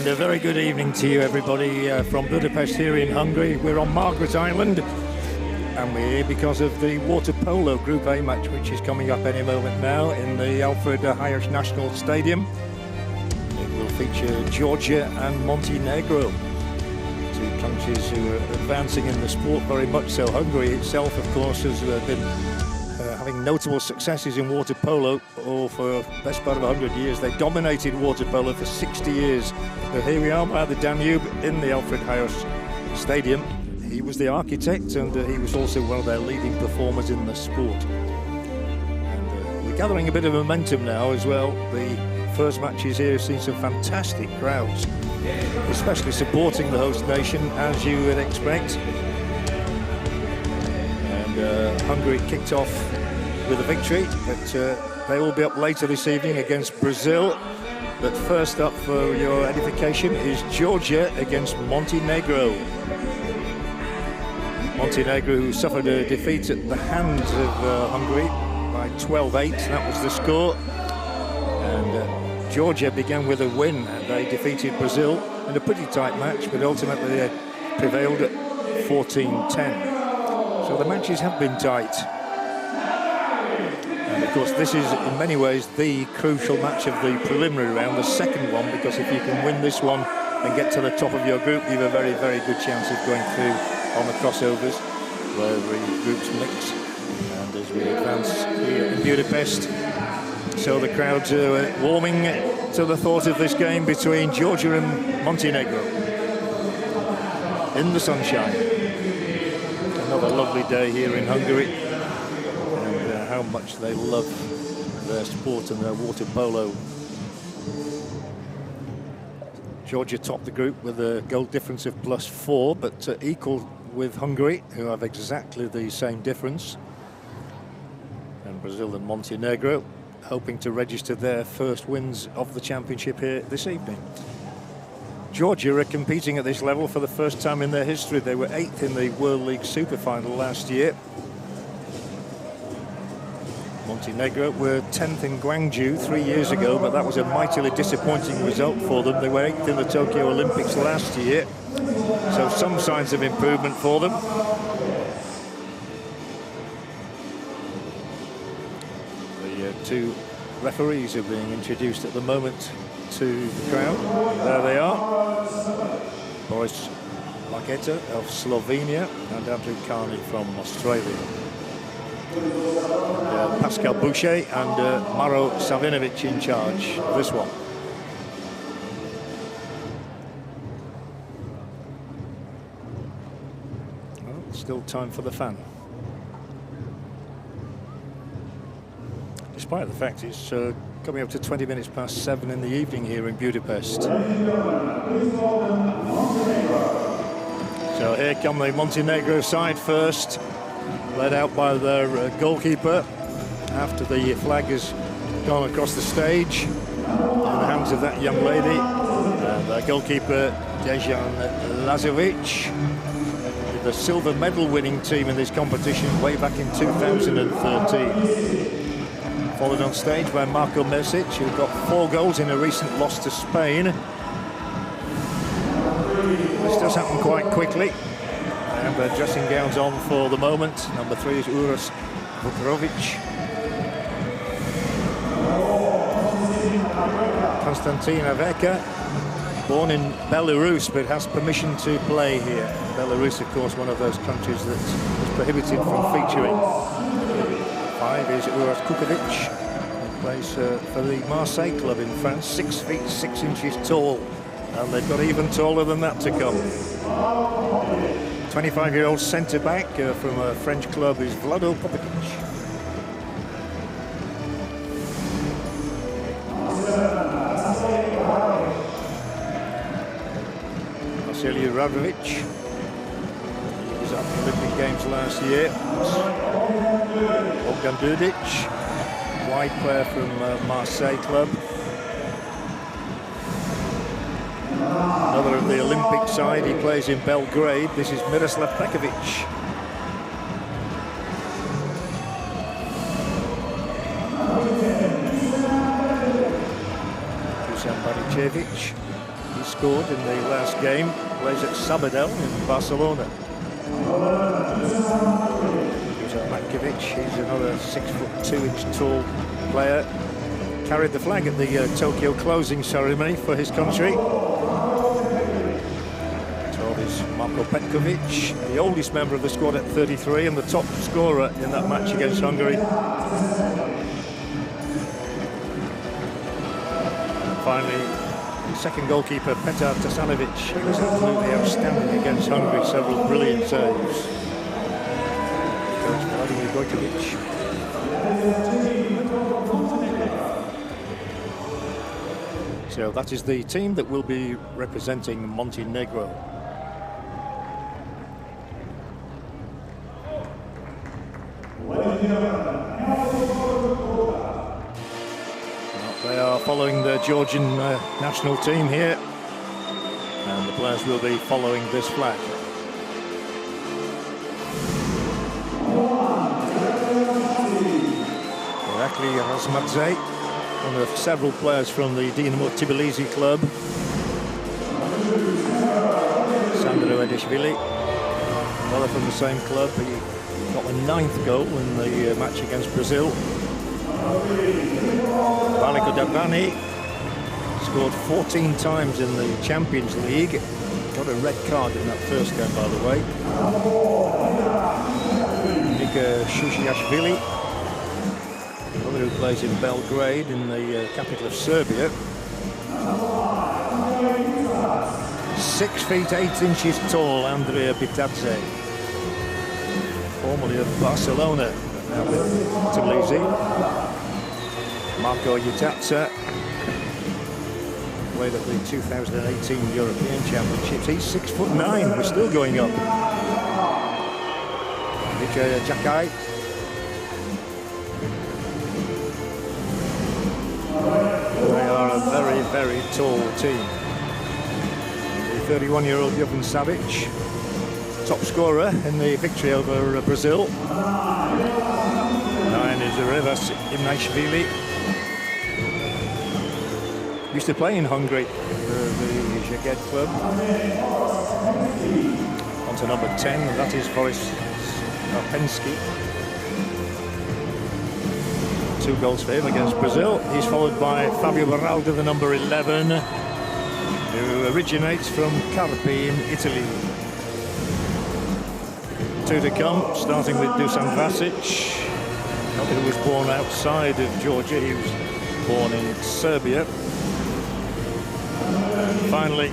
And a very good evening to you, everybody, from Budapest here in Hungary. We're on Margaret Island, and we're here because of the water polo Group A match, which is coming up any moment now in the Alfred Hayes National Stadium. It will feature Georgia and Montenegro, two countries who are advancing in the sport very much so. Hungary itself, of course, has been having notable successes in water polo for the best part of 100 years. They dominated water polo for 60 years. But here we are by the Danube in the Alfred Hayes Stadium. He was the architect, and he was also one of their leading performers in the sport. And we're gathering a bit of momentum now as well. The first matches here have seen some fantastic crowds, especially supporting the host nation, as you would expect. And Hungary kicked off with a victory, but they will be up later this evening against Brazil. But first up, for your edification, is Georgia against Montenegro. Montenegro, who suffered a defeat at the hands of Hungary by 12-8, that was the score. And Georgia began with a win, and they defeated Brazil in a pretty tight match, but ultimately they prevailed at 14-10. So the matches have been tight. Of course, this is in many ways the crucial match of the preliminary round, the second one, because if you can win this one and get to the top of your group, you have a very, very good chance of going through on the crossovers where the groups mix. And as we advance here in Budapest, so the crowds are warming to the thought of this game between Georgia and Montenegro in the sunshine. Another lovely day here in Hungary. How much they love their sport and their water polo. Georgia topped the group with a goal difference of +4, but equal with Hungary, who have exactly the same difference. And Brazil and Montenegro hoping to register their first wins of the championship here this evening. Georgia are competing at this level for the first time in their history. They were 8th in the World League Super Final last year. Montenegro were 10th in Gwangju 3 years ago, but that was a mightily disappointing result for them. They were 8th in the Tokyo Olympics last year, so some signs of improvement for them. The two referees are being introduced at the moment to the crowd. There they are. Boris Lageta of Slovenia and Andrew Carney from Australia. Pascal Boucher and Maro Savinovic in charge of this one. Well, still time for the fan. Despite the fact it's coming up to 20 minutes past 7 in the evening here in Budapest. So here come the Montenegro side first, led out by their goalkeeper after the flag has gone across the stage in the hands of that young lady. And their goalkeeper, Dejan Lazovic, the silver medal winning team in this competition way back in 2013. Followed on stage by Marko Mesic, who got 4 goals in a recent loss to Spain. This does happen quite quickly. And their dressing gowns on for the moment. Number 3 is Uros Vukrovic. Konstantina Veka Born in Belarus, but has permission to play here. Belarus, of course, one of those countries that's prohibited from featuring. 5 is Uras Kukovic. He plays for the Marseille club in France, 6 feet 6 inches tall. And they've got even taller than that to come. 25-year-old centre-back from a French club is Vlado Popovic. Vasilij Radovic. He was at the Olympic Games last year. Bogdan Dudic, wide player from Marseille club. Another of the Olympic side, he plays in Belgrade. This is Miroslav Pekovic. Dusan Baricevic, he scored in the last game, plays at Sabadell in Barcelona. Dusan Matkovic, he's another 6'2" tall player. Carried the flag at the Tokyo closing ceremony for his country. Marko Petkovic, the oldest member of the squad at 33 and the top scorer in that match against Hungary. And finally, the second goalkeeper, Petar Tasanovic, he was absolutely outstanding against Hungary, several brilliant saves. Coach Vladimir Gojkovic. So that is the team that will be representing Montenegro. They are following the Georgian national team here, and the players will be following this flag. Irakli Razmadze, one of several players from the Dinamo Tbilisi club. Sandro Edishvili, another from the same club. He got the 9th goal in the match against Brazil. Valiko Dabani scored 14 times in the Champions League. Got a red card in that first game, by the way. Nika Shushiashvili, another who plays in Belgrade, in the capital of Serbia. 6 feet 8 inches tall, Andrea Bitadze, formerly of Barcelona, now with Tbilisi. Marko Yutatsa played at the 2018 European Championships. He's 6'9". We're still going up. Vijay Jakai. They are a very, very tall team. The 31-year-old Jovan Savic, top scorer in the victory over Brazil. 9 is Revas Imnaishvili. Used to play in Hungary for the Szeged club. On to number 10, and that is Boris Karpensky. 2 goals for him against Brazil. He's followed by Fabio Baraldo, the number 11, who originates from Carpi in Italy. 2 to come, starting with Dusan Vasic, who was born outside of Georgia. He was born in Serbia. Finally,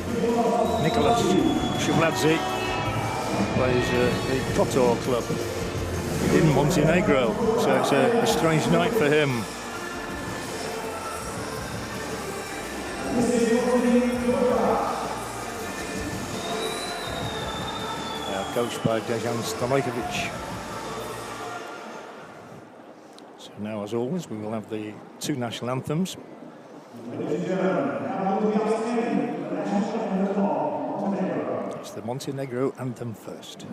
Nicolas Shumladze plays the Kotor club in Montenegro, so it's a strange night for him. Coached by Dejan Stamajkovic. So now, as always, we will have the 2 national anthems. It's the Montenegro anthem first.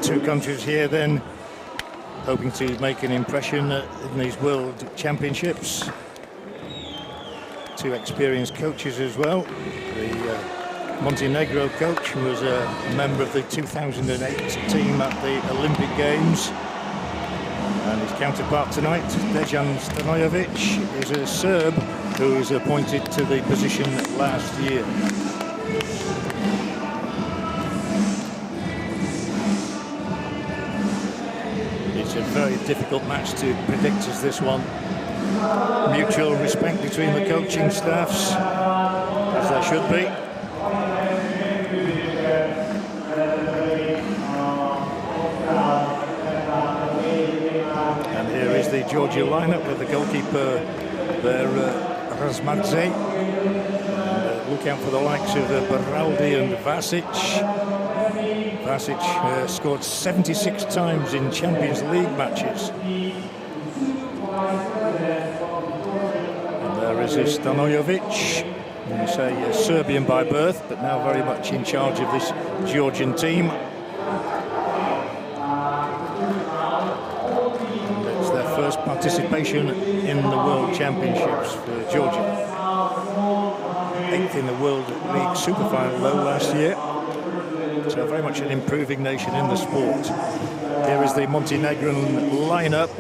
Two countries here then hoping to make an impression in these World Championships. Two experienced coaches as well. The Montenegro coach was a member of the 2008 team at the Olympic Games. And his counterpart tonight, Dejan Stanojevic, is a Serb who was appointed to the position last year. It's a very difficult match to predict as this one. Mutual respect between the coaching staffs, as there should be. And here is the Georgia lineup with the goalkeeper there, Razmadze. And look out for the likes of Baraldi and Vasic. Vasic scored 76 times in Champions League matches. And there is Stanojevic, you say Serbian by birth, but now very much in charge of this Georgian team. And it's their first participation in the World Championships for Georgia. 8th in the World League Super Final though last year. So very much an improving nation in the sport. Here is the Montenegrin lineup.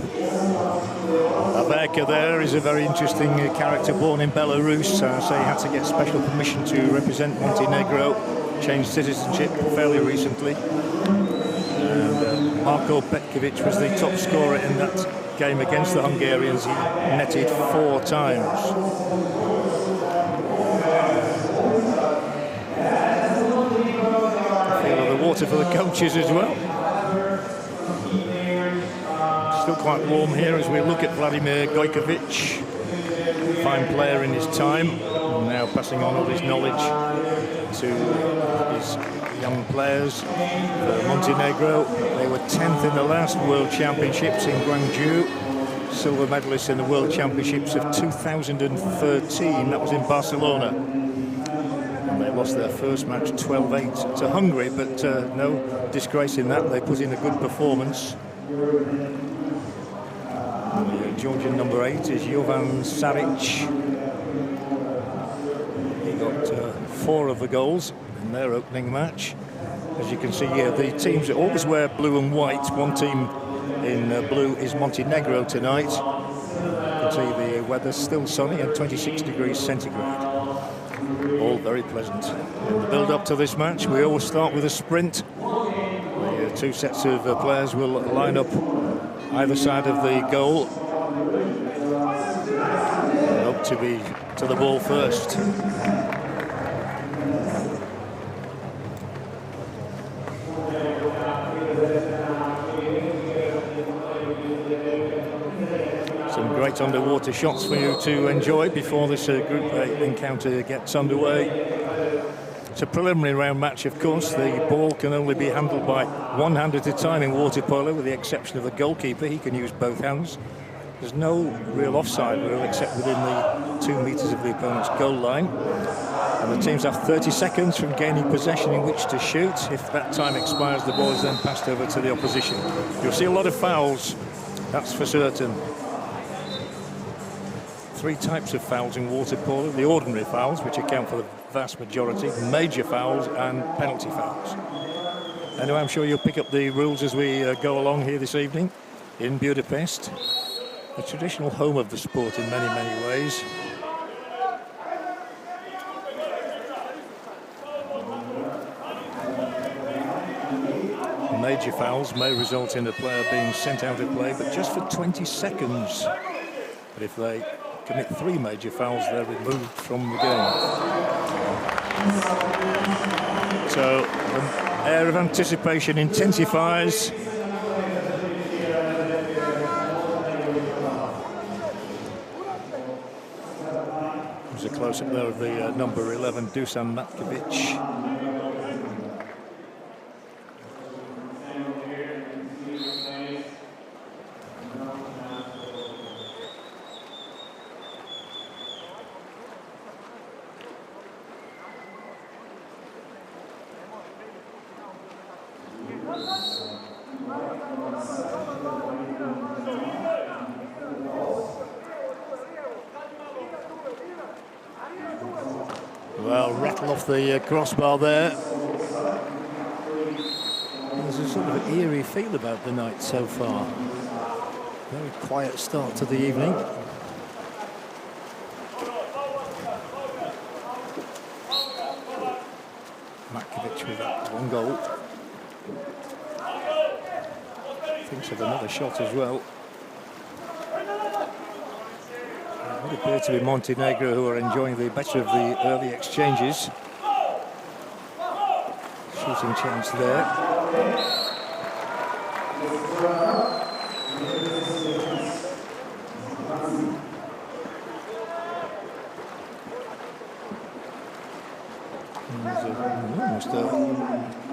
Averka there is a very interesting character born in Belarus, so he had to get special permission to represent Montenegro, changed citizenship fairly recently. And Marko Petkovic was the top scorer in that game against the Hungarians. He netted 4 times. Water for the coaches as well. Still quite warm here as we look at Vladimir Gojkovic, fine player in his time, and now passing on all his knowledge to his young players. Montenegro, they were 10th in the last World Championships in Gwangju, silver medalists in the World Championships of 2013, that was in Barcelona. They lost their first match 12-8 to Hungary, but no disgrace in that. They put in a good performance. The Georgian number 8 is Jovan Saric. He got 4 of the goals in their opening match. As you can see here, the teams always wear blue and white. One team in blue is Montenegro tonight. You can see the weather's still sunny at 26 degrees centigrade. All very pleasant. In the build-up to this match, we always start with a sprint. The 2 sets of players will line up either side of the goal. And hope to be to the ball first. Some great underwater shots for you to enjoy before this Group A encounter gets underway. It's a preliminary round match, of course. The ball can only be handled by one hand at a time in water polo, with the exception of the goalkeeper. He can use both hands. There's no real offside rule except within the 2 metres of the opponent's goal line. And the teams have 30 seconds from gaining possession in which to shoot. If that time expires, the ball is then passed over to the opposition. You'll see a lot of fouls, that's for certain. 3 types of fouls in water polo: the ordinary fouls, which account for the vast majority, major fouls and penalty fouls. Anyway, I'm sure you'll pick up the rules as we go along here this evening in Budapest, the traditional home of the sport in many, many ways. Major fouls may result in a player being sent out of play, but just for 20 seconds. But if they commit 3 major fouls, they're removed from the game. So the air of anticipation intensifies. There's a close-up there of the number 11, Dusan Matkovic. Well, rattle off the crossbar there. There's a sort of an eerie feel about the night so far. Very quiet start to the evening. Matkovic with that 1 goal. Thinks of another shot as well. It would appear to be Montenegro who are enjoying the better of the early exchanges. Shooting chance there. There's almost a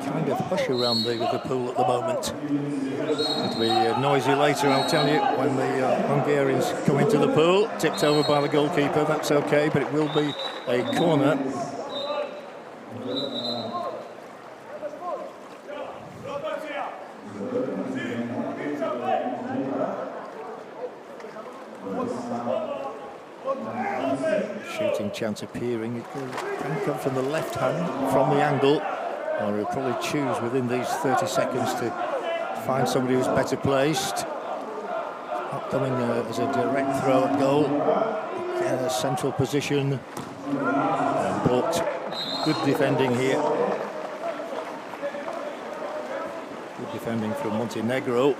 kind of hush around the pool at the moment. It'll be noisy later, I'll tell you, when the Hungarians come into the pool. Tipped over by the goalkeeper, that's okay, but it will be a corner. Shooting chance appearing. It can come from the left hand, from the angle, or he'll probably choose within these 30 seconds to find somebody who's better placed. Not coming as a direct throw at goal. Again, a central position. But good defending here. Good defending from Montenegro.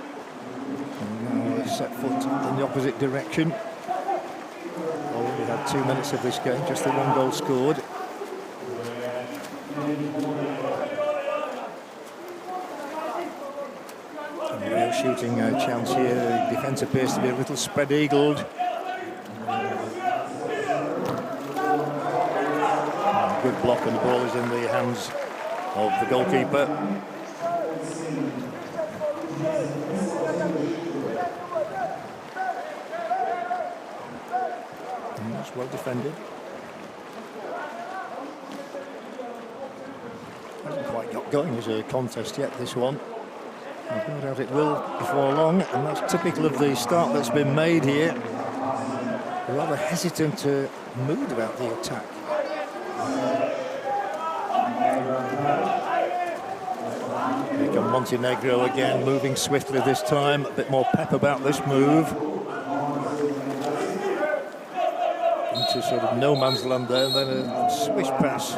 And now set foot in the opposite direction. Already had 2 minutes of this game, just the 1 goal scored. A real shooting chance here. The defence appears to be a little spread-eagled. Good block, and the ball is in the hands of the goalkeeper. It's well defended. Hasn't quite got going as a contest yet, this one. No doubt it will before long, and that's typical of the start that's been made here. They're rather hesitant mood about the attack. Here come Montenegro again, moving swiftly this time. A bit more pep about this move. Into sort of no man's land there, and then a swish pass.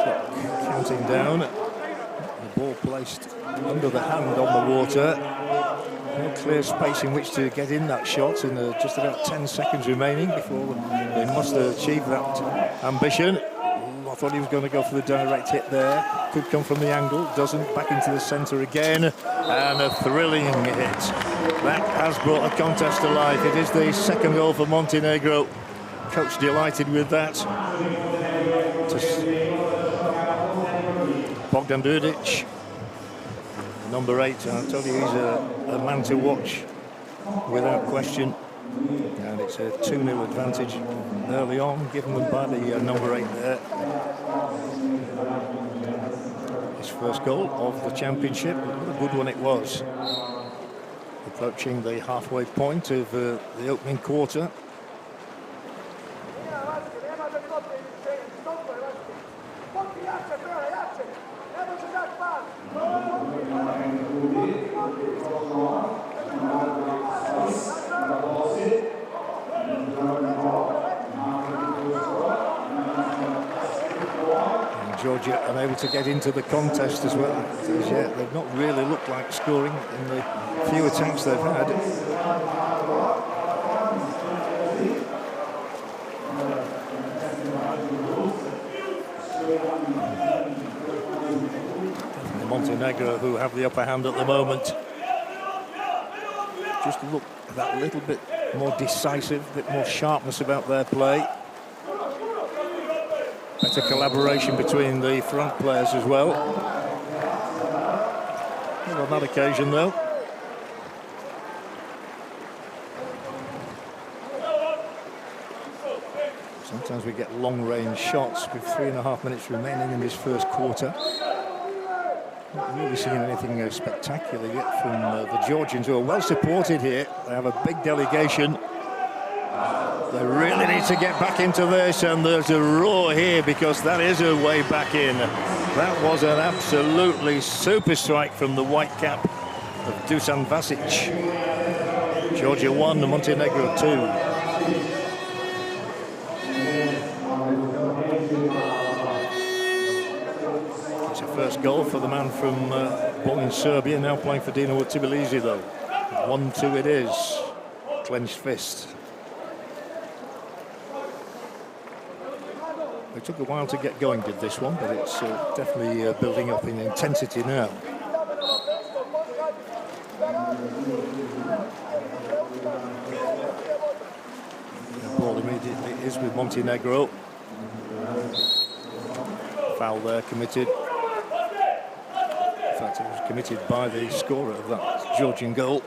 Clock counting down. The ball placed under the hand on the water. No clear space in which to get in that shot, in just about 10 seconds remaining before they must achieve that ambition. I thought he was going to go for the direct hit there. Could come from the angle, doesn't. Back into the centre again, and a thrilling hit. That has brought the contest to life. It is the 2nd goal for Montenegro. Coach delighted with that. Bogdan Dudic. Number 8, I'll tell you, he's a man to watch without question. And it's a 2-0 advantage early on, given them by the number 8 there. His first goal of the championship, what a good one it was. Approaching the halfway point of the opening quarter. Georgia unable to get into the contest as well. As yet, they've not really looked like scoring in the few attempts they've had. Montenegro, who have the upper hand at the moment, just look that little bit more decisive, a bit more sharpness about their play. Better collaboration between the front players as well. And on that occasion, though, sometimes we get long-range shots with 3.5 minutes remaining in this first quarter. Not really seeing anything spectacular yet from the Georgians, who are well supported here. They have a big delegation. They really need to get back into this, and there's a roar here because that is a way back in. That was an absolutely super strike from the white cap of Dusan Vasic. Georgia 1, Montenegro 2. It's a first goal for the man from born in Serbia, now playing for Dinamo Tbilisi though. 1-2 it is. Clenched fist. It took a while to get going, did this one, but it's definitely building up in intensity now. The ball immediately is with Montenegro. Foul there committed. In fact, it was committed by the scorer of that Georgian goal.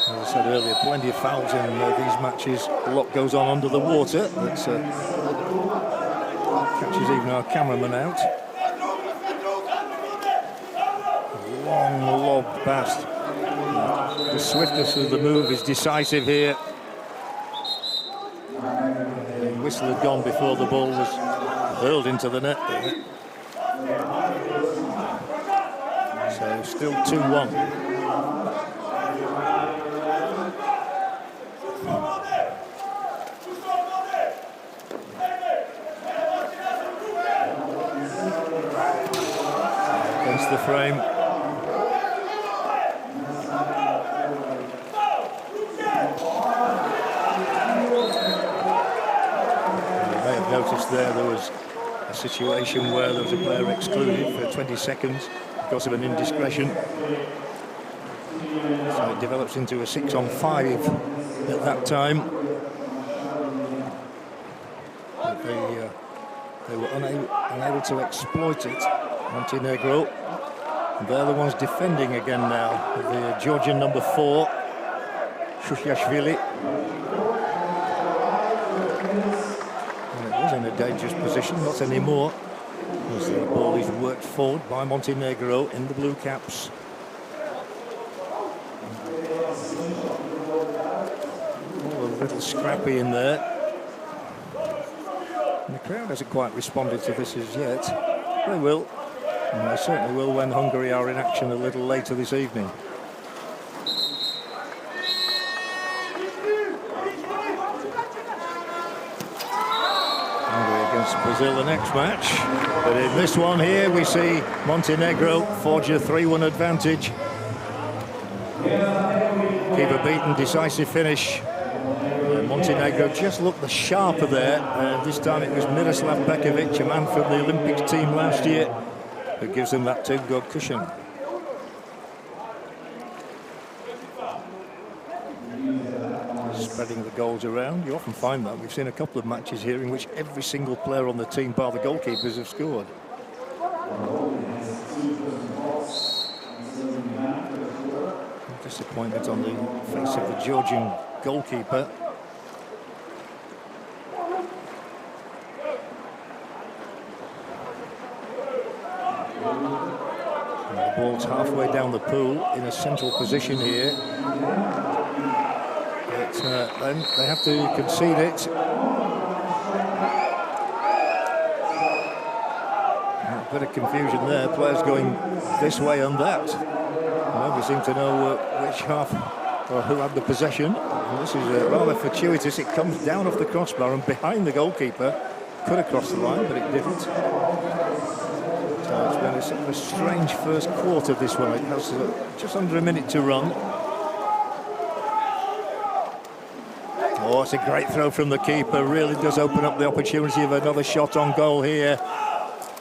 As I said earlier, plenty of fouls in these matches. A lot goes on under the water. That catches even our cameraman out. Long lob past. The swiftness of the move is decisive here. The whistle had gone before the ball was hurled into the net. So still 2-1. Against the frame. You may have noticed there was a situation where there was a player excluded for 20 seconds because of an indiscretion. So it develops into a 6-on-5 at that time. But they were unable to exploit it. Montenegro. They're the ones defending again now. The Georgian number 4, Shushiashvili. And it was in a dangerous position, not anymore, as the ball is worked forward by Montenegro in the blue caps. Oh, a little scrappy in there. And the crowd hasn't quite responded to this as yet. They will. And they certainly will when Hungary are in action a little later this evening. Hungary against Brazil the next match. But in this one here we see Montenegro forge a 3-1 advantage. Keeper beaten, decisive finish. Montenegro just looked the sharper there. This time it was Miroslav Bekovic, a man from the Olympics team last year, who gives them that 2-goal cushion. Spreading the goals around, you often find that. We've seen a couple of matches here in which every single player on the team, bar the goalkeepers, have scored. Disappointment on the face of the Georgian goalkeeper. And the ball's halfway down the pool in a central position here. But then they have to concede it. A bit of confusion there, players going this way and that. Nobody seemed to know which half or who had the possession. And this is rather fortuitous. It comes down off the crossbar and behind the goalkeeper. Could have crossed the line, but it didn't. So it's been a sort of a strange first quarter, this one. It has just under a minute to run. Oh, it's a great throw from the keeper. Really does open up the opportunity of another shot on goal here.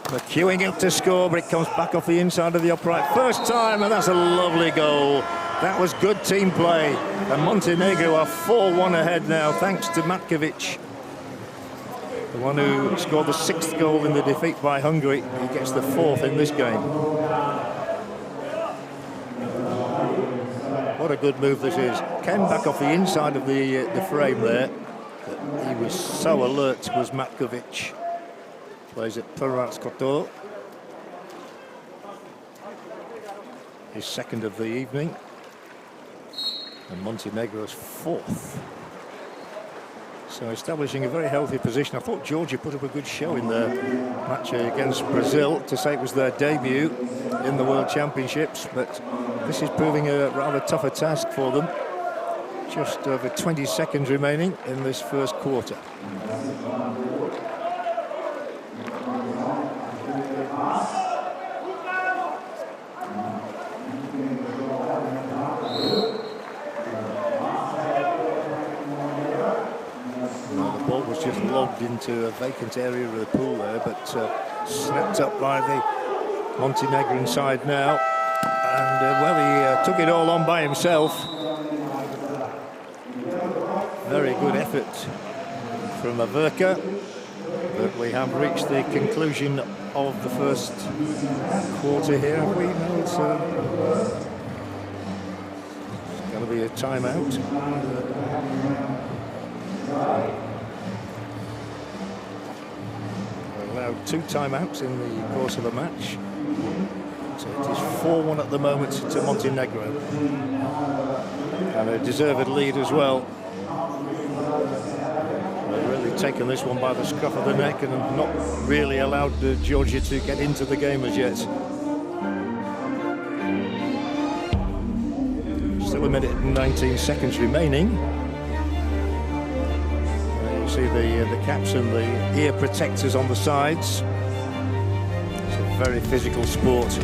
They're queuing up to score, but it comes back off the inside of the upright. First time, and that's a lovely goal. That was good team play. And Montenegro are 4-1 ahead now, thanks to Matkovic. The one who scored the 6th goal in the defeat by Hungary. He gets the 4th in this game. What a good move this is. Ken back off the inside of the frame there. But he was so alert, was Matkovic. Plays at Polo. His 2nd of the evening. And Montenegro's 4th. So establishing a very healthy position. I thought Georgia put up a good show in their match against Brazil, to say it was their debut in the World Championships, but this is proving a rather tougher task for them. Just over 20 seconds remaining in this first quarter. Just lobbed into a vacant area of the pool there, but snapped up by the Montenegrin side now. And well, he took it all on by himself. Very good effort from Averka. But we have reached the conclusion of the first quarter here, have we? No, it's going to be a timeout. Allowed 2 timeouts in the course of the match. So it is 4-1 at the moment to Montenegro. And a deserved lead as well. They've really taken this one by the scruff of the neck and have not really allowed Georgia to get into the game as yet. Still a minute and 19 seconds remaining. See the caps and the ear protectors on the sides. It's a very physical sport.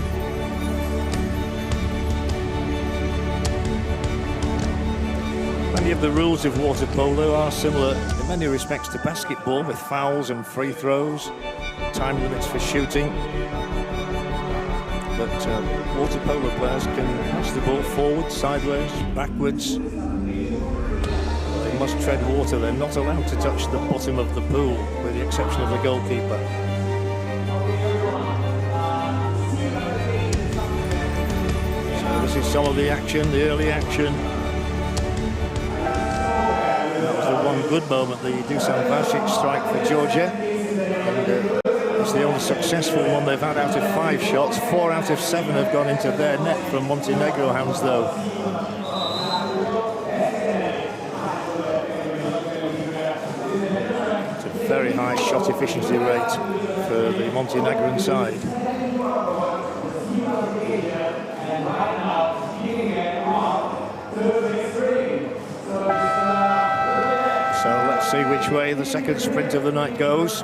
Many of the rules of water polo are similar in many respects to basketball, with fouls and free throws, time limits for shooting. But water polo players can pass the ball forward, sideways, backwards. Must tread water. They're not allowed to touch the bottom of the pool, with the exception of the goalkeeper. So this is some of the action, the early action. That was the one good moment, the Dusan Vasic strike for Georgia. And it's the only successful one they've had out of 5 shots. 4 out of 7 have gone into their net from Montenegro hands, though. Very high shot efficiency rate for the Montenegrin side. So let's see which way the second sprint of the night goes.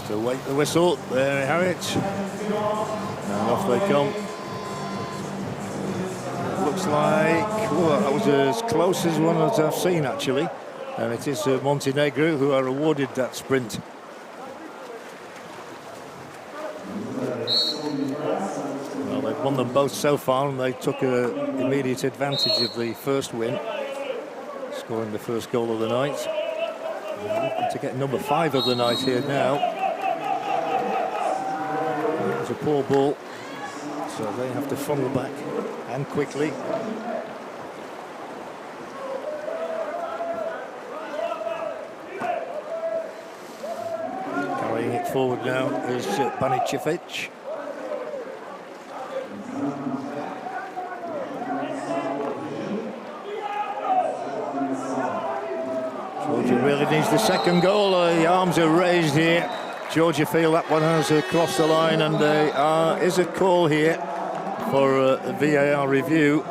To wait the whistle, there we have it, and off they come. It looks like, well, that was as close as one as I've seen actually, and it is Montenegro who are awarded that sprint. them both so far, and they took immediate advantage of the first win, scoring the first goal of the night. To get number 5 of the night here now. It was a poor ball, so they have to funnel back and quickly. Carrying it forward now is Banicevic. Georgia really needs the second goal. The arms are raised here. Georgia feel that one has crossed the line, and there is a call here for a VAR review.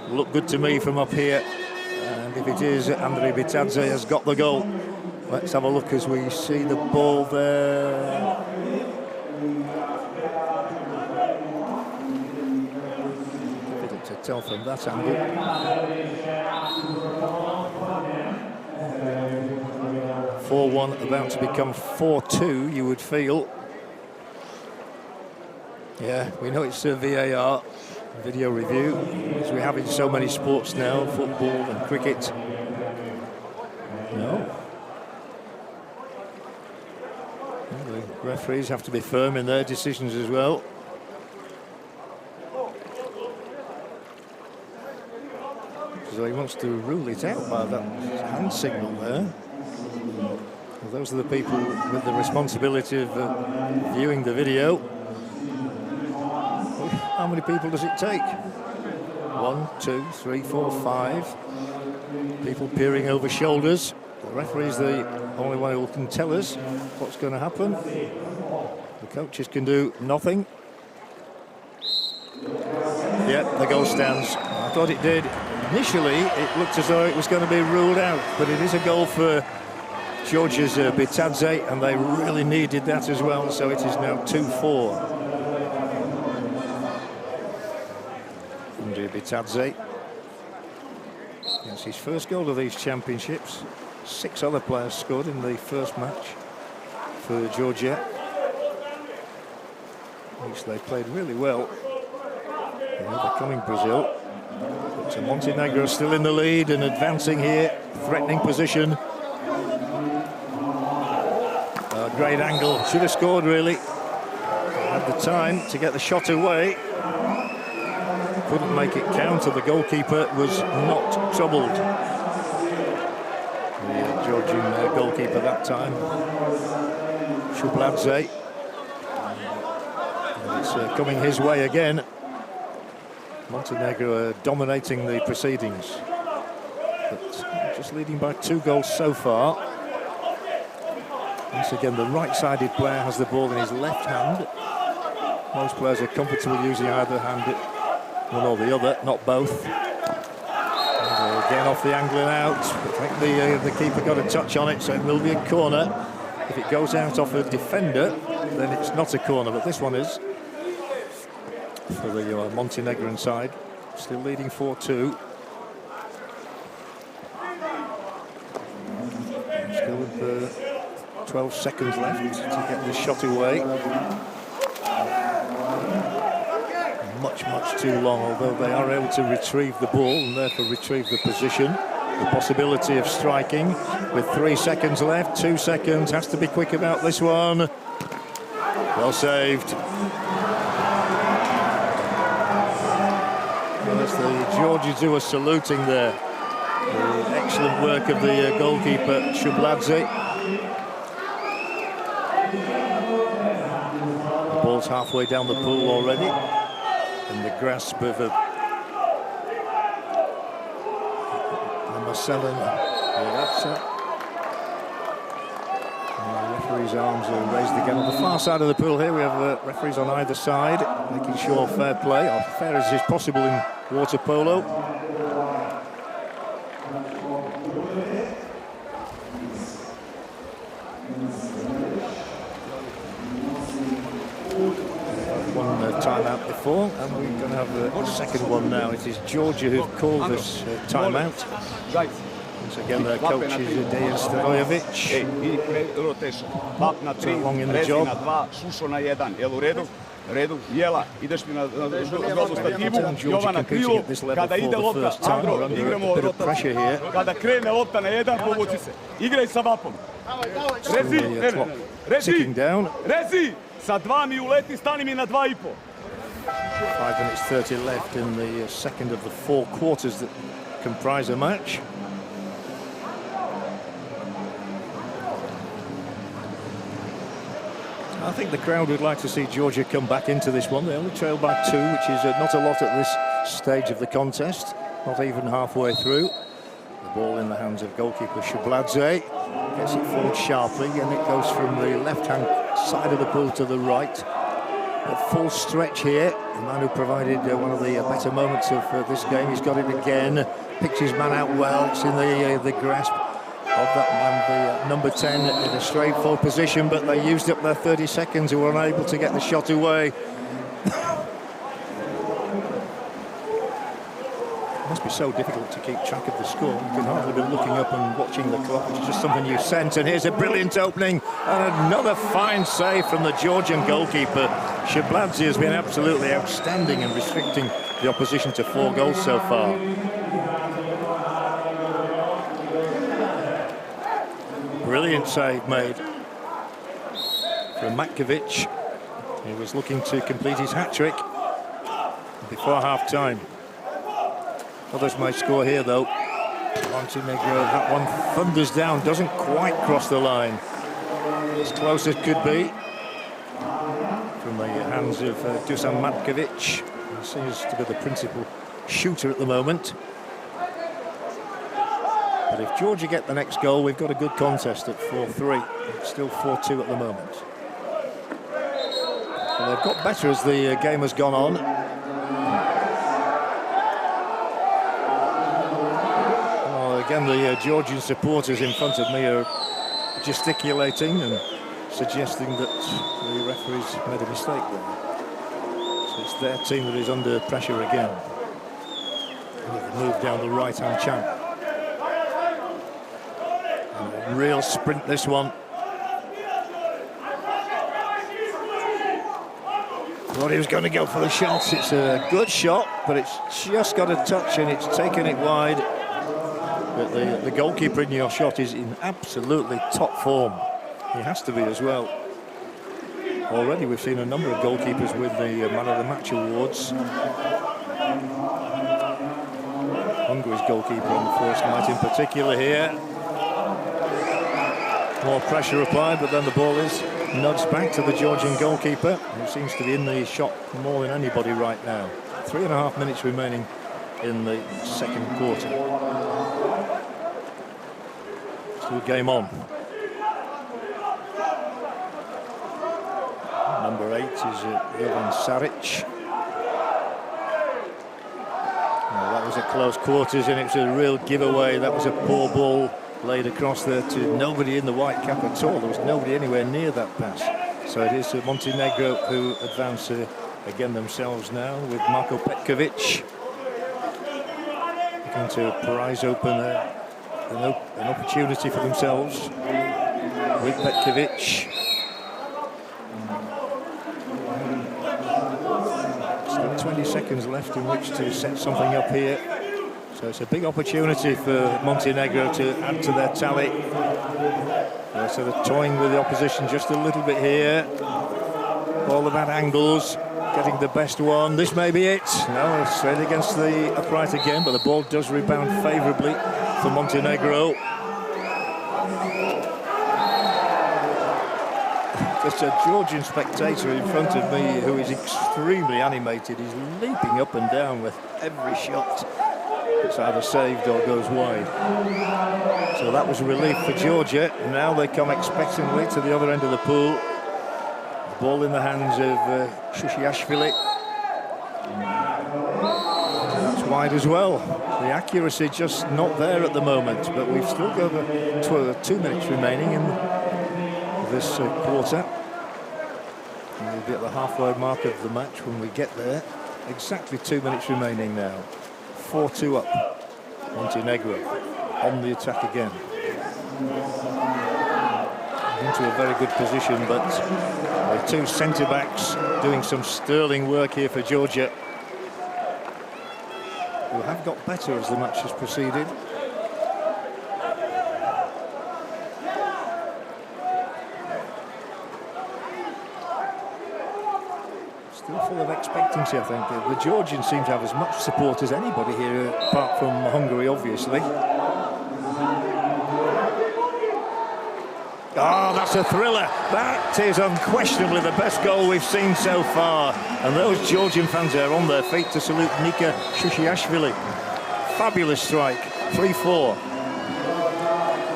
Looked good to me from up here, and if it is, Andrei Bitadze has got the goal. Let's have a look as we see the ball there. Difficult to tell from that angle. 4-1 about to become 4-2, you would feel. Yeah, we know it's a VAR, video review, as we have in so many sports now, football and cricket. No. Well, the referees have to be firm in their decisions as well. So he wants to rule it out by that hand signal there. Well, those are the people with the responsibility of viewing the video. How many people does it take? 1, 2, 3, 4, 5 people peering over shoulders. The referee's the only one who can tell us what's going to happen. The coaches can do nothing. Yeah, the goal stands. I thought it did. Initially, it looked as though it was going to be ruled out, but it is a goal for Georgia's Bitadze, and they really needed that as well, so it is now 2-4. Andrei Bitadze. That's his first goal of these championships. 6 other players scored in the first match for Georgia, which they played really well. The coming Brazil. But Montenegro still in the lead and advancing here, threatening position. Great angle, should have scored really. Had the time to get the shot away. Couldn't make it count, and the goalkeeper was not troubled. The Georgian goalkeeper that time, Shubladze. It's coming his way again. Montenegro dominating the proceedings, but just leading by 2 goals so far. Once again, the right-sided player has the ball in his left hand. Most players are comfortable using either hand, one or the other, not both. And again off the angle and out. I think the keeper got a touch on it, so it will be a corner. If it goes out off a defender, then it's not a corner, but this one is. For the Montenegrin side, still leading 4-2. Still with 12 seconds left to get the shot away. Much too long, although they are able to retrieve the ball and therefore retrieve the position. The possibility of striking with 3 seconds left, 2 seconds, has to be quick about this one. Well saved. That's the Georgians who are saluting there. The excellent work of the goalkeeper, Shubladze. The ball's halfway down the pool already. In the grasp of Marcelin. The referee's arms are raised again. On the far side of the pool here, we have referees on either side, making sure fair play, or fair as is possible in water polo. One timeout before, and we're going to have a second one now. It is Georgia who've called this timeout. Once again, their coach is Dejan Stojovic. Not long in the job. Redu, Jela, ideš mi na dolnu stativu, Jovan na krilo, kada ide lopta, Andro, igramo rotaciju. Kada krene lopta na jedan, povuci se. Igraj sa vapom. Rezi, sa 2 mi uleti, stani mi na 2,5. 5 minutes 30 left in the second of the 4 quarters that comprise a match. I think the crowd would like to see Georgia come back into this one. They only trail by 2, which is not a lot at this stage of the contest, not even halfway through. The ball in the hands of goalkeeper Shibladze. Gets it forward sharply, and it goes from the left-hand side of the pool to the right. A full stretch here. The man who provided one of the better moments of this game. He's got it again. Picks his man out well. It's in the grasp of that man, the number 10, in a straightforward position, but they used up their 30 seconds and were unable to get the shot away. It must be so difficult to keep track of the score. You can hardly be looking up and watching the clock, which is just something you sense. And here's a brilliant opening and another fine save from the Georgian goalkeeper. Shibladze has been absolutely outstanding in restricting the opposition to 4 goals so far. Brilliant save made from Matkovic. He was looking to complete his hat-trick before half-time. Others may score here, though. Montenegro, that one thunders down, doesn't quite cross the line. As close as could be. From the hands of Dusan Matkovic. He seems to be the principal shooter at the moment. But if Georgia get the next goal, we've got a good contest at 4-3. It's still 4-2 at the moment. And they've got better as the game has gone on. Oh, again, the Georgian supporters in front of me are gesticulating and suggesting that the referees made a mistake there. So it's their team that is under pressure again. And they've moved down the right-hand channel. Real sprint, this one. Thought he was going to go for the shots. It's a good shot, but it's just got a touch and it's taken it wide. But the goalkeeper in your shot is in absolutely top form. He has to be as well. Already we've seen a number of goalkeepers with the Man of the Match awards. Hungary's goalkeeper on the first night in particular here. More pressure applied, but then the ball is nudged back to the Georgian goalkeeper, who seems to be in the shot more than anybody right now. 3.5 minutes remaining in the second quarter. Still game on. Number 8 is Jovan Saric. Well, that was at close quarters, and it was a real giveaway. That was a poor ball laid across there to nobody in the white cap at all. There was nobody anywhere near that pass. So it is Montenegro who advance again themselves now with Marko Petkovic. Looking to prize open an opportunity for themselves with Petkovic. Still 20 seconds left in which to set something up here. So it's a big opportunity for Montenegro to add to their tally. They're sort of toying with the opposition just a little bit here. All about angles, getting the best one. This may be it. No, straight against the upright again, but the ball does rebound favourably for Montenegro. Just a Georgian spectator in front of me who is extremely animated. He's leaping up and down with every shot. It's either saved or goes wide. So that was a relief for Georgia. Now they come expectantly to the other end of the pool. The ball in the hands of Shushiashvili. That's wide as well. The accuracy just not there at the moment, but we've still got 2 minutes remaining in this quarter. And we'll be at the halfway mark of the match when we get there. Exactly 2 minutes remaining now. 4-2 up. Montenegro on the attack again. into a very good position, but the two centre-backs doing some sterling work here for Georgia, who have got better as the match has proceeded. Still full of expectancy, I think. The Georgians seem to have as much support as anybody here, apart from Hungary, obviously. Oh, that's a thriller. That is unquestionably the best goal we've seen so far. And those Georgian fans are on their feet to salute Nika Shushiashvili. Fabulous strike, 3-4.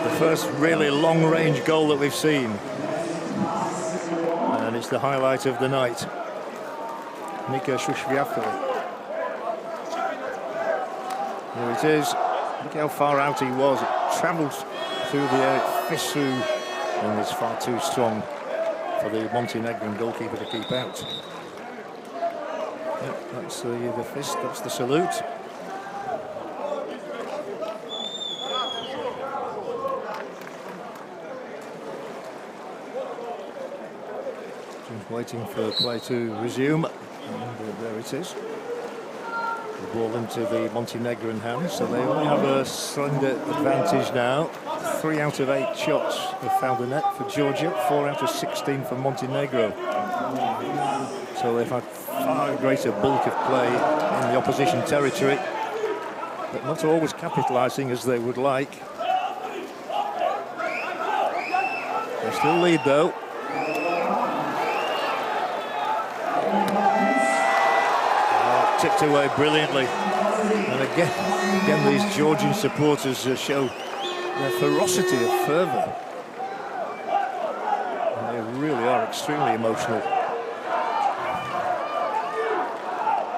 The first really long-range goal that we've seen. And it's the highlight of the night. Nika Shushiashvili. Here it is. Look how far out he was. It travels through the air, it fists through, and it's far too strong for the Montenegrin goalkeeper to keep out. Yep, that's the fist, that's the salute. Just waiting for play to resume, and there it is. The ball into the Montenegrin hands, so they only have a slender advantage now. 3 out of 8 shots have found the net for Georgia, 4 out of 16 for Montenegro. So they've had far greater bulk of play in the opposition territory, but not always capitalising as they would like. They still lead though. Oh, tipped away brilliantly. And again these Georgian supporters show their ferocity of fervour. And they really are extremely emotional.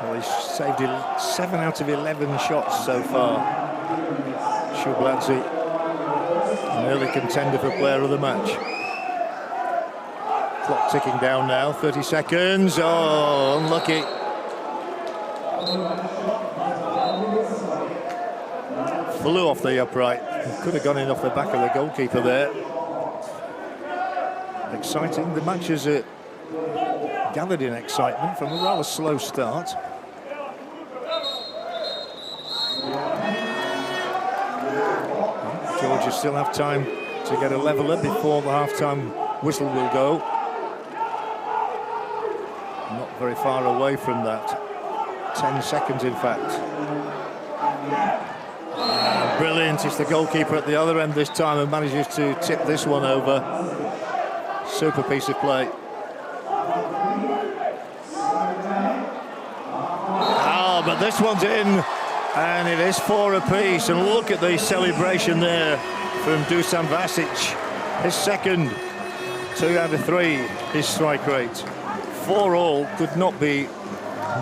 Well, he's saved 7 out of 11 shots so far. Shubladze, an early contender for player of the match. Clock ticking down now, 30 seconds. Oh, unlucky. Flew off the upright. Could have gone in off the back of the goalkeeper there. Exciting. The match has gathered in excitement from a rather slow start. Georgia still have time to get a leveller before the half-time whistle will go. Not very far away from that. 10 seconds, in fact. Brilliant. It's the goalkeeper at the other end this time and manages to tip this one over. Super piece of play. Ah, but this one's in, and it is 4 apiece. And look at the celebration there from Dusan Vasic. His second, 2 out of 3, his strike rate. 4 all could not be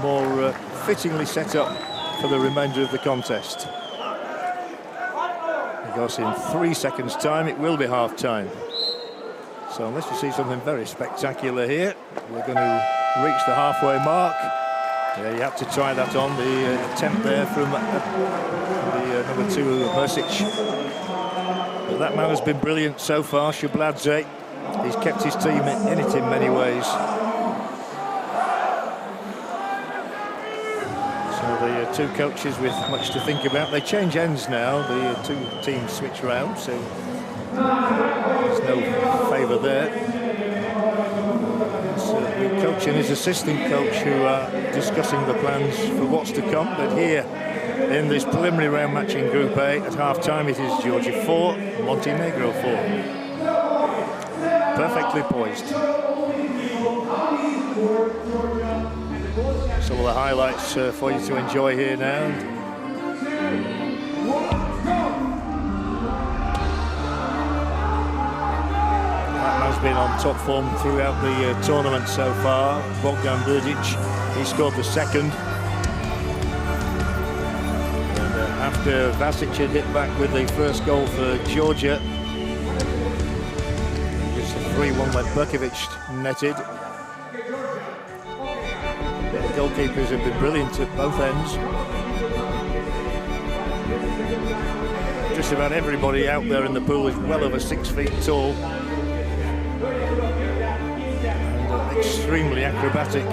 more fittingly set up for the remainder of the contest. Because in 3 seconds' time, it will be half-time. So unless you see something very spectacular here, we're going to reach the halfway mark. Yeah, you have to try that on, the attempt there from the number 2, Mersic. But that man has been brilliant so far, Shubladze. He's kept his team in it in many ways. The 2 coaches with much to think about. They change ends now. The 2 teams switch round, so there's no favour there. The coach and his assistant coach who are discussing the plans for what's to come. But here, in this preliminary round match in Group A, at half-time it is Georgia 4, Montenegro 4. Perfectly poised. Some of the highlights for you to enjoy here now. That man's been on top form throughout the tournament so far. Bogdan Brdic, he scored the second. And after Vasic had hit back with the first goal for Georgia, it's a 3-1 when Berkovic netted. The goalkeepers have been brilliant at both ends. Just about everybody out there in the pool is well over 6 feet tall. extremely acrobatic.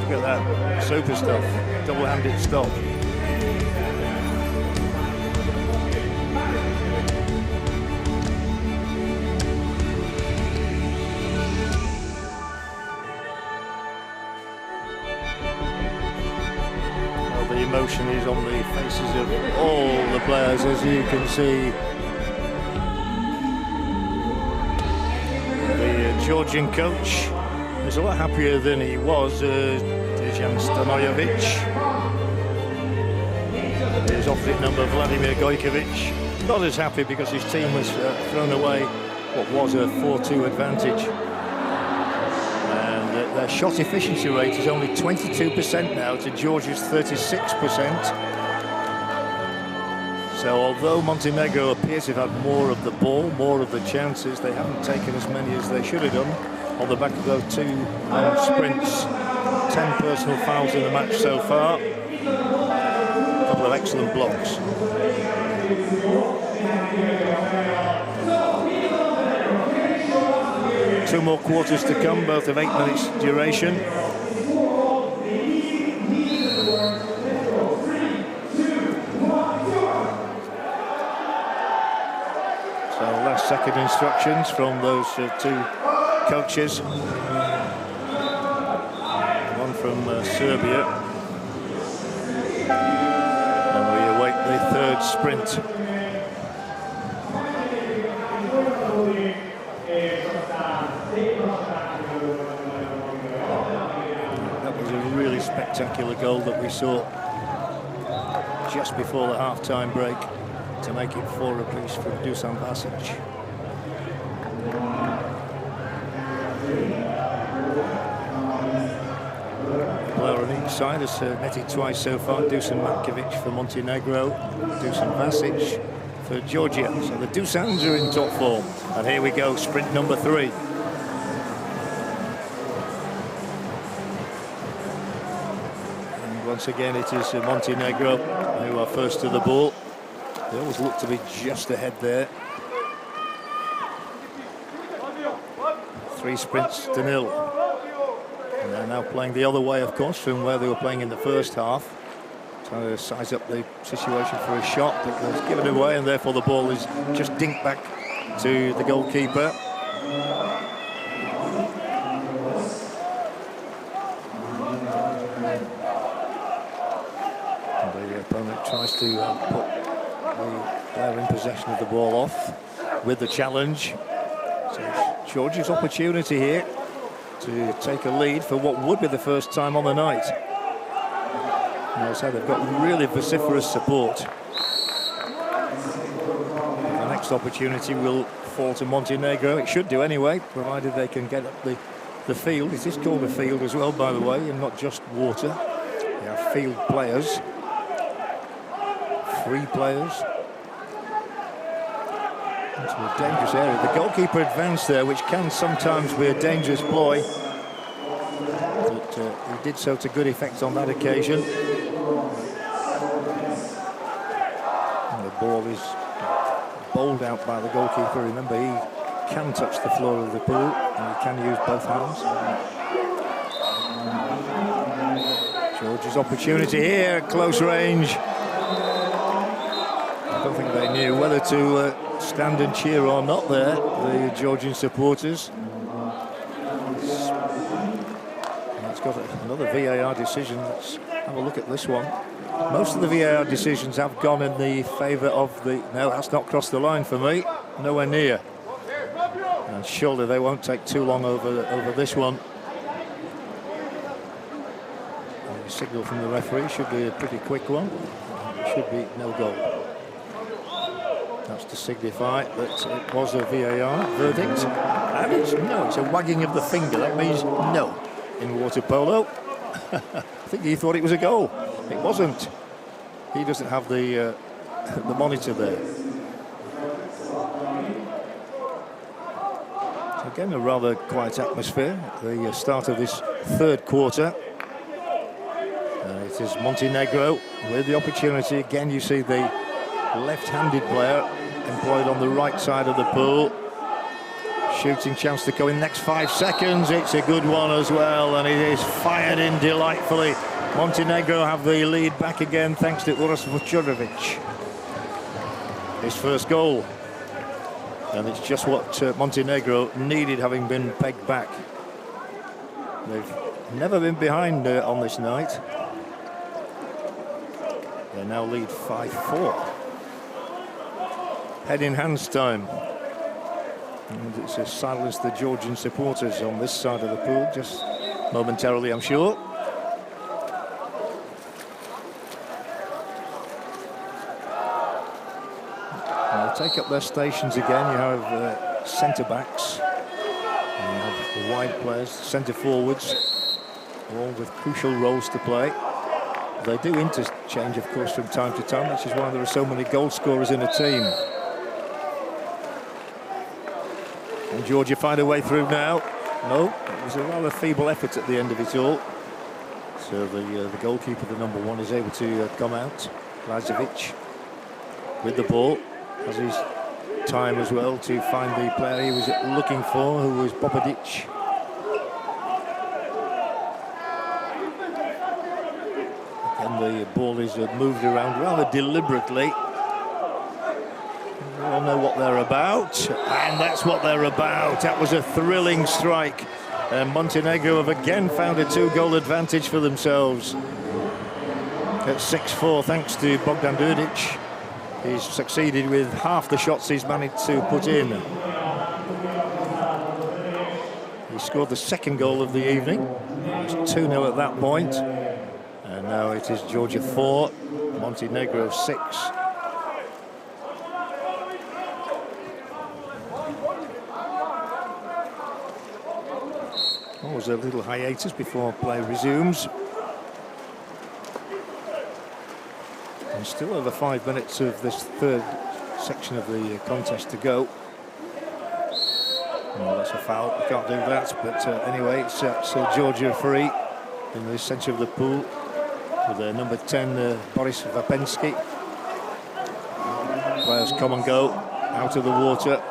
Look at that, super stuff, double-handed stop. Well, the emotion is on the faces of all the players, as you can see. The Georgian coach is a lot happier than he was. Dejan Stanojevic. His opposite number, Vladimir Gojkovic, not as happy because his team was thrown away what was a 4-2 advantage. And their shot efficiency rate is only 22% now to Georgia's 36%. So although Montenegro appears to have had more of the ball, more of the chances, they haven't taken as many as they should have done on the back of those two sprints. 10 personal fouls in the match so far. A couple of excellent blocks. Two more quarters to come, both of 8 minutes duration. So last second instructions from those two coaches. One from Serbia. And we await the third sprint. That was a really spectacular goal that we saw just before the half-time break to make it 4 apiece from Dusan Vasic. Player on each side has netted twice so far. Dusan Matkovic for Montenegro, Dusan Vasic for Georgia. So the Dusans are in top form. And here we go, sprint number 3. And once again it is Montenegro who are first to the ball. They always look to be just ahead there. 3 sprints to 0. And they're now playing the other way, of course, from where they were playing in the first half. Trying to size up the situation for a shot, but was given away, and therefore the ball is just dinked back to the goalkeeper. And the opponent tries to put the player in possession of the ball off with the challenge. So Georgia's opportunity here to take a lead for what would be the first time on the night. And as I said, they've got really vociferous support. The next opportunity will fall to Montenegro. It should do anyway, provided they can get up the field. It is called a field as well, by the way, and not just water. They have field players. 3 players. Into a dangerous area. The goalkeeper advanced there, which can sometimes be a dangerous ploy. But he did so to good effect on that occasion. And the ball is bowled out by the goalkeeper. Remember, he can touch the floor of the pool, and he can use both hands. Georgia's opportunity here, close range. I don't think they knew whether to stand and cheer or not there, the Georgian supporters. It's got another VAR decision. Let's have a look at this one. Most of the VAR decisions have gone in the favour of the... No, that's not crossed the line for me. Nowhere near. And surely they won't take too long over this one. And the signal from the referee should be a pretty quick one. It should be no goal. That's to signify that it was a VAR verdict. And it's no, it's a wagging of the finger. That means no in water polo. I think he thought it was a goal. It wasn't. He doesn't have the monitor there. So again, a rather quiet atmosphere at the start of this third quarter. It is Montenegro with the opportunity. Again, you see the left-handed player employed on the right side of the pool. shooting chance to go in next 5 seconds. It's a good one as well, and it is fired in delightfully. Montenegro have the lead back again thanks to Uroš Vučurović. His first goal. And it's just what Montenegro needed, having been pegged back. They've never been behind on this night. They now lead 5-4. Head in hands time. And it's silenced the Georgian supporters on this side of the pool, just momentarily, I'm sure. They'll take up their stations again. You have centre-backs, and you have the wide players, centre-forwards, all with crucial roles to play. They do interchange, of course, from time to time, which is why there are so many goal scorers in a team. And Georgia find a way through now. No, it was a rather feeble effort at the end of it all. So the goalkeeper, the number 1, is able to come out. Lazovic with the ball. Has his time as well to find the player he was looking for, who was Popadic. And the ball is moved around rather deliberately. We all know what they're about, and that's what they're about. That was a thrilling strike. And Montenegro have again found a 2-goal advantage for themselves. At 6-4, thanks to Bogdan Đurić. He's succeeded with half the shots he's managed to put in. He scored the second goal of the evening. It was 2-0 at that point. And now it is Georgia 4, Montenegro 6. Always a little hiatus before play resumes. And still over 5 minutes of this third section of the contest to go. Oh, that's a foul. You can't do that. But anyway, it's Georgia free in the centre of the pool with their number 10, Boris Vapensky. Players come and go out of the water.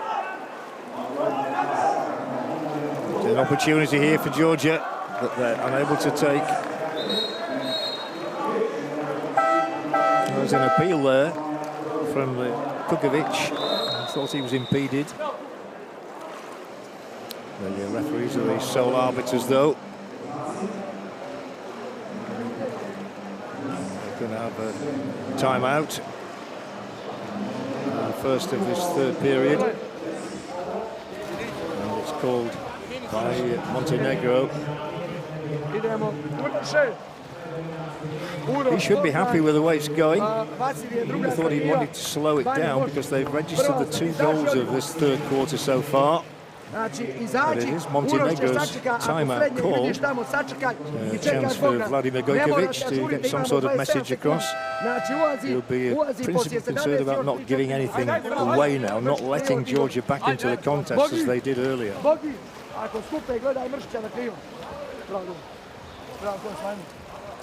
An opportunity here for Georgia that they're unable to take. There's an appeal there from Kukovic. I thought he was impeded. The referees are the sole arbiters, though. They're going to have a timeout. The first of this third period. And it's called by Montenegro. He should be happy with the way it's going. I thought he wanted to slow it down because they've registered the 2 goals of this third quarter so far. But it is Montenegro's timeout call. A chance for Vladimir Gojkovic to get some sort of message across. He'll be principally concerned about not giving anything away now, not letting Georgia back into the contest as they did earlier.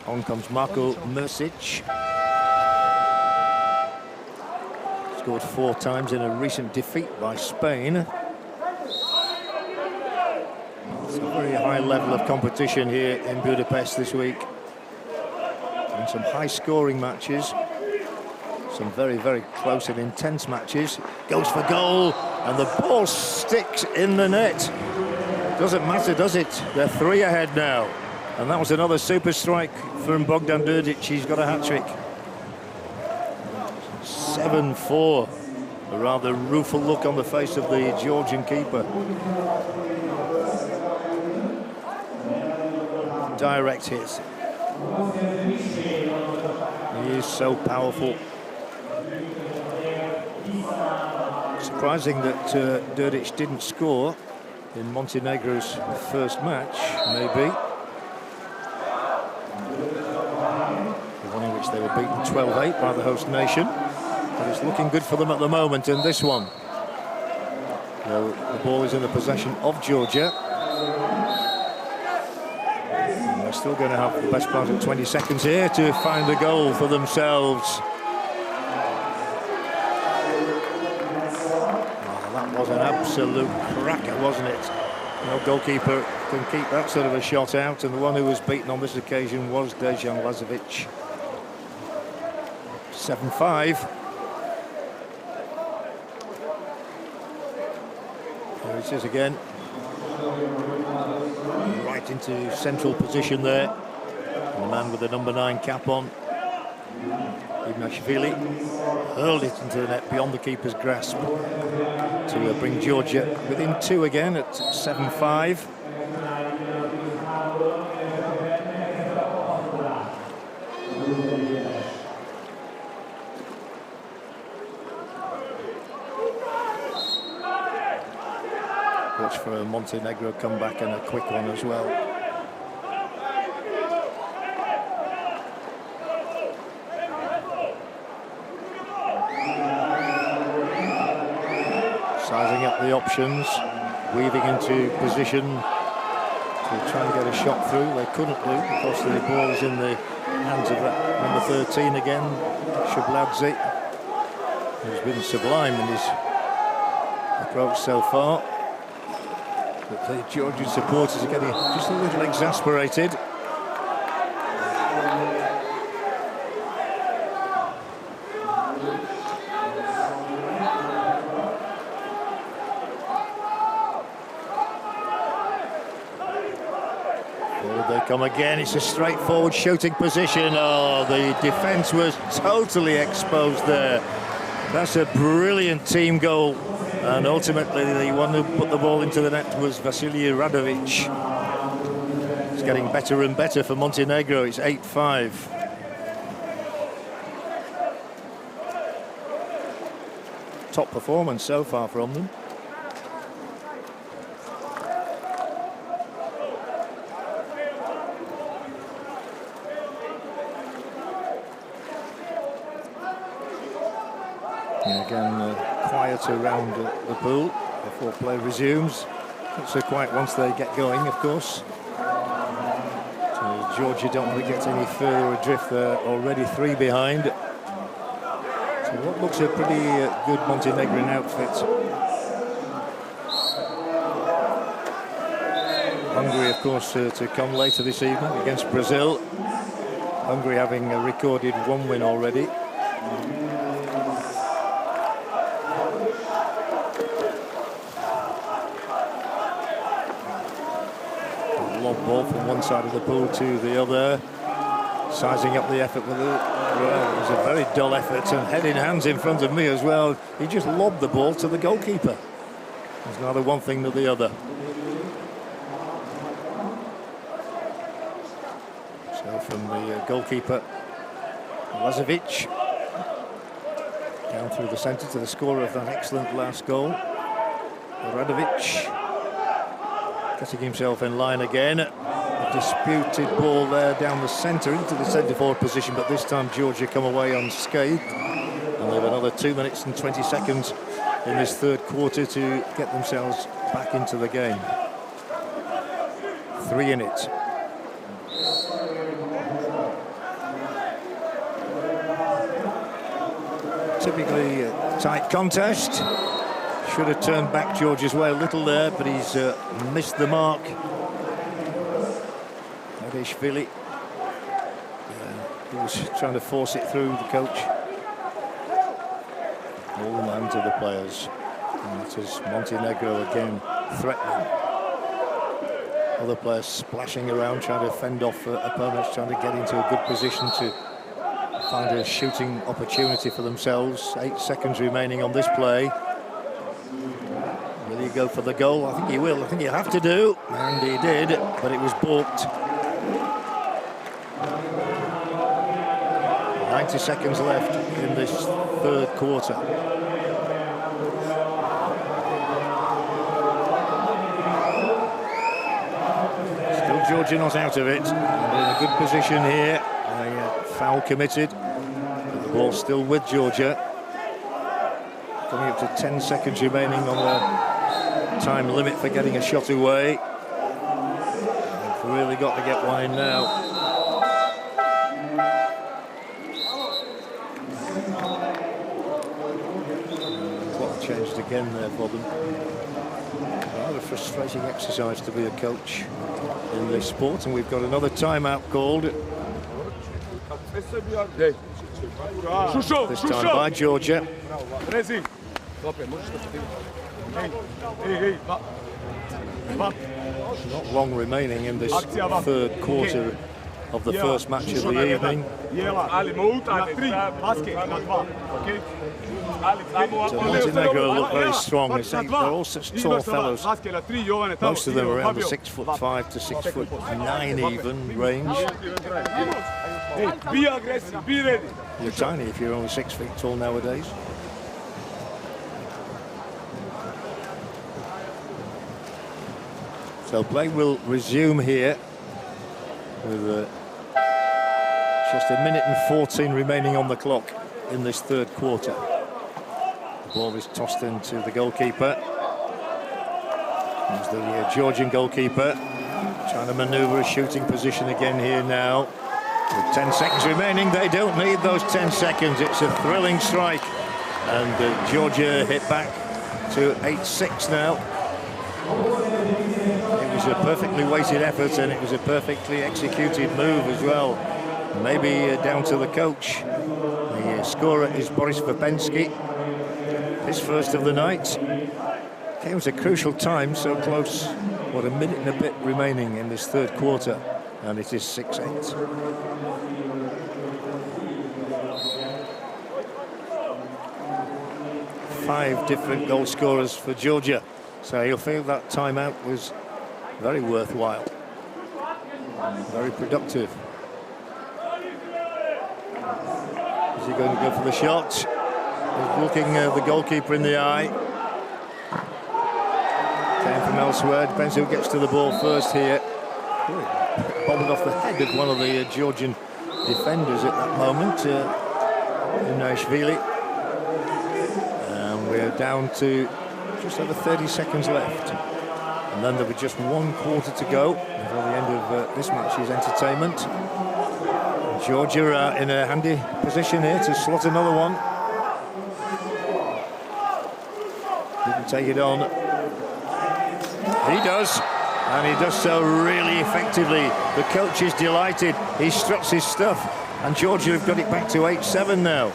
On comes Marko Mrsic. Scored 4 times in a recent defeat by Spain. It's a very high level of competition here in Budapest this week. And some high-scoring matches. Some very, very close and intense matches. Goes for goal, and the ball sticks in the net. Doesn't matter, does it? They're 3 ahead now. And that was another super strike from Bogdan Đurić. He's got a hat-trick. 7-4. A rather rueful look on the face of the Georgian keeper. Direct hit. He is so powerful. Surprising that Đurić didn't score in Montenegro's first match, maybe. The one in which they were beaten 12-8 by the host nation. But it's looking good for them at the moment in this one. The ball is in the possession of Georgia. And they're still going to have the best part of 20 seconds here to find a goal for themselves. was an absolute cracker, wasn't it? No goalkeeper can keep that sort of a shot out, and the one who was beaten on this occasion was Dejan Lazovic. 7-5. There it is again. Right into central position there. And the man with the number 9 cap on, Ignashvili, hurled it into the net beyond the keeper's grasp to bring Georgia within 2 again at 7-5. Watch for a Montenegro comeback and a quick one as well. Sizing up the options, weaving into position to try and get a shot through. They couldn't do because the ball's in the hands of that number 13 again, Shabladze, who's been sublime in his approach so far. But the Georgian supporters are getting just a little exasperated. They come again. It's a straightforward shooting position. Oh, the defence was totally exposed there. That's a brilliant team goal. And ultimately, the one who put the ball into the net was Vasily Radovic. It's getting better and better for Montenegro. It's 8-5. Top performance so far from them. Again, quiet around the pool before play resumes. Not so quiet once they get going, of course. So Georgia don't want to get any further adrift. They're already 3 behind. So what looks a pretty good Montenegrin outfit. Hungary, of course, to come later this evening against Brazil. Hungary having recorded 1 win already. Ball from one side of the pool to the other, sizing up the effort with it. Well, it was a very dull effort, and head in hands in front of me as well. He just lobbed the ball to the goalkeeper. It's neither one thing nor the other. So from the goalkeeper, Lazovic, down through the centre to the scorer of that excellent last goal, Radovic. Getting himself in line again. A disputed ball there down the centre into the centre forward position, but this time Georgia come away unscathed. And they have another 2 minutes and 20 seconds in this third quarter to get themselves back into the game. 3 in it. Typically a tight contest. Should have turned back Georgia's way a little there, but he's missed the mark. Ignashvili, he was trying to force it through, the coach. All the man to the players. And it is Montenegro again threatening. Other players splashing around, trying to fend off opponents, trying to get into a good position to find a shooting opportunity for themselves. 8 seconds remaining on this play. Will he go for the goal? I think he will. I think he'll have to do. And he did, but it was balked. 90 seconds left in this third quarter. Still Georgia not out of it. And in a good position here. A foul committed. But the ball's still with Georgia. Coming up to 10 seconds remaining on the time limit for getting a shot away. They've really got to get one in now. changed again there for them. Rather frustrating exercise to be a coach in this sport, and we've got another timeout called. This time by Georgia. Not long remaining in this third quarter of the first match of the evening. So Montenegro look very strong. They're all such tall fellows. Most of them are around the 6'5" to 6'9" even range. Be aggressive, be ready. You're tiny if you're only 6 feet tall nowadays. So play will resume here with just 1:14 remaining on the clock in this third quarter. The ball is tossed into the goalkeeper. There's the Georgian goalkeeper trying to manoeuvre a shooting position again here now. With 10 seconds remaining, they don't need those 10 seconds. It's a thrilling strike. And Georgia hit back to 8-6 now. It was a perfectly weighted effort, and it was a perfectly executed move as well. Maybe down to the coach. The scorer is Boris Verbensky. His first of the night. Came at a crucial time, so close. What, a minute and a bit remaining in this third quarter, and it is 6-8. Five different goal scorers for Georgia, so you'll feel that timeout was very worthwhile, very productive. Is he going to go for the shot? He's looking the goalkeeper in the eye. Came from elsewhere. Depends who gets to the ball first here. Bobbed off the head of one of the Georgian defenders at that moment, Inashvili. And we're down to just over 30 seconds left. And then there was just 1 quarter to go before the end of this match's entertainment. Georgia are in a handy position here to slot another one. Didn't take it on. He does, and he does so really effectively. The coach is delighted. He struts his stuff, and Georgia have got it back to 8-7 now.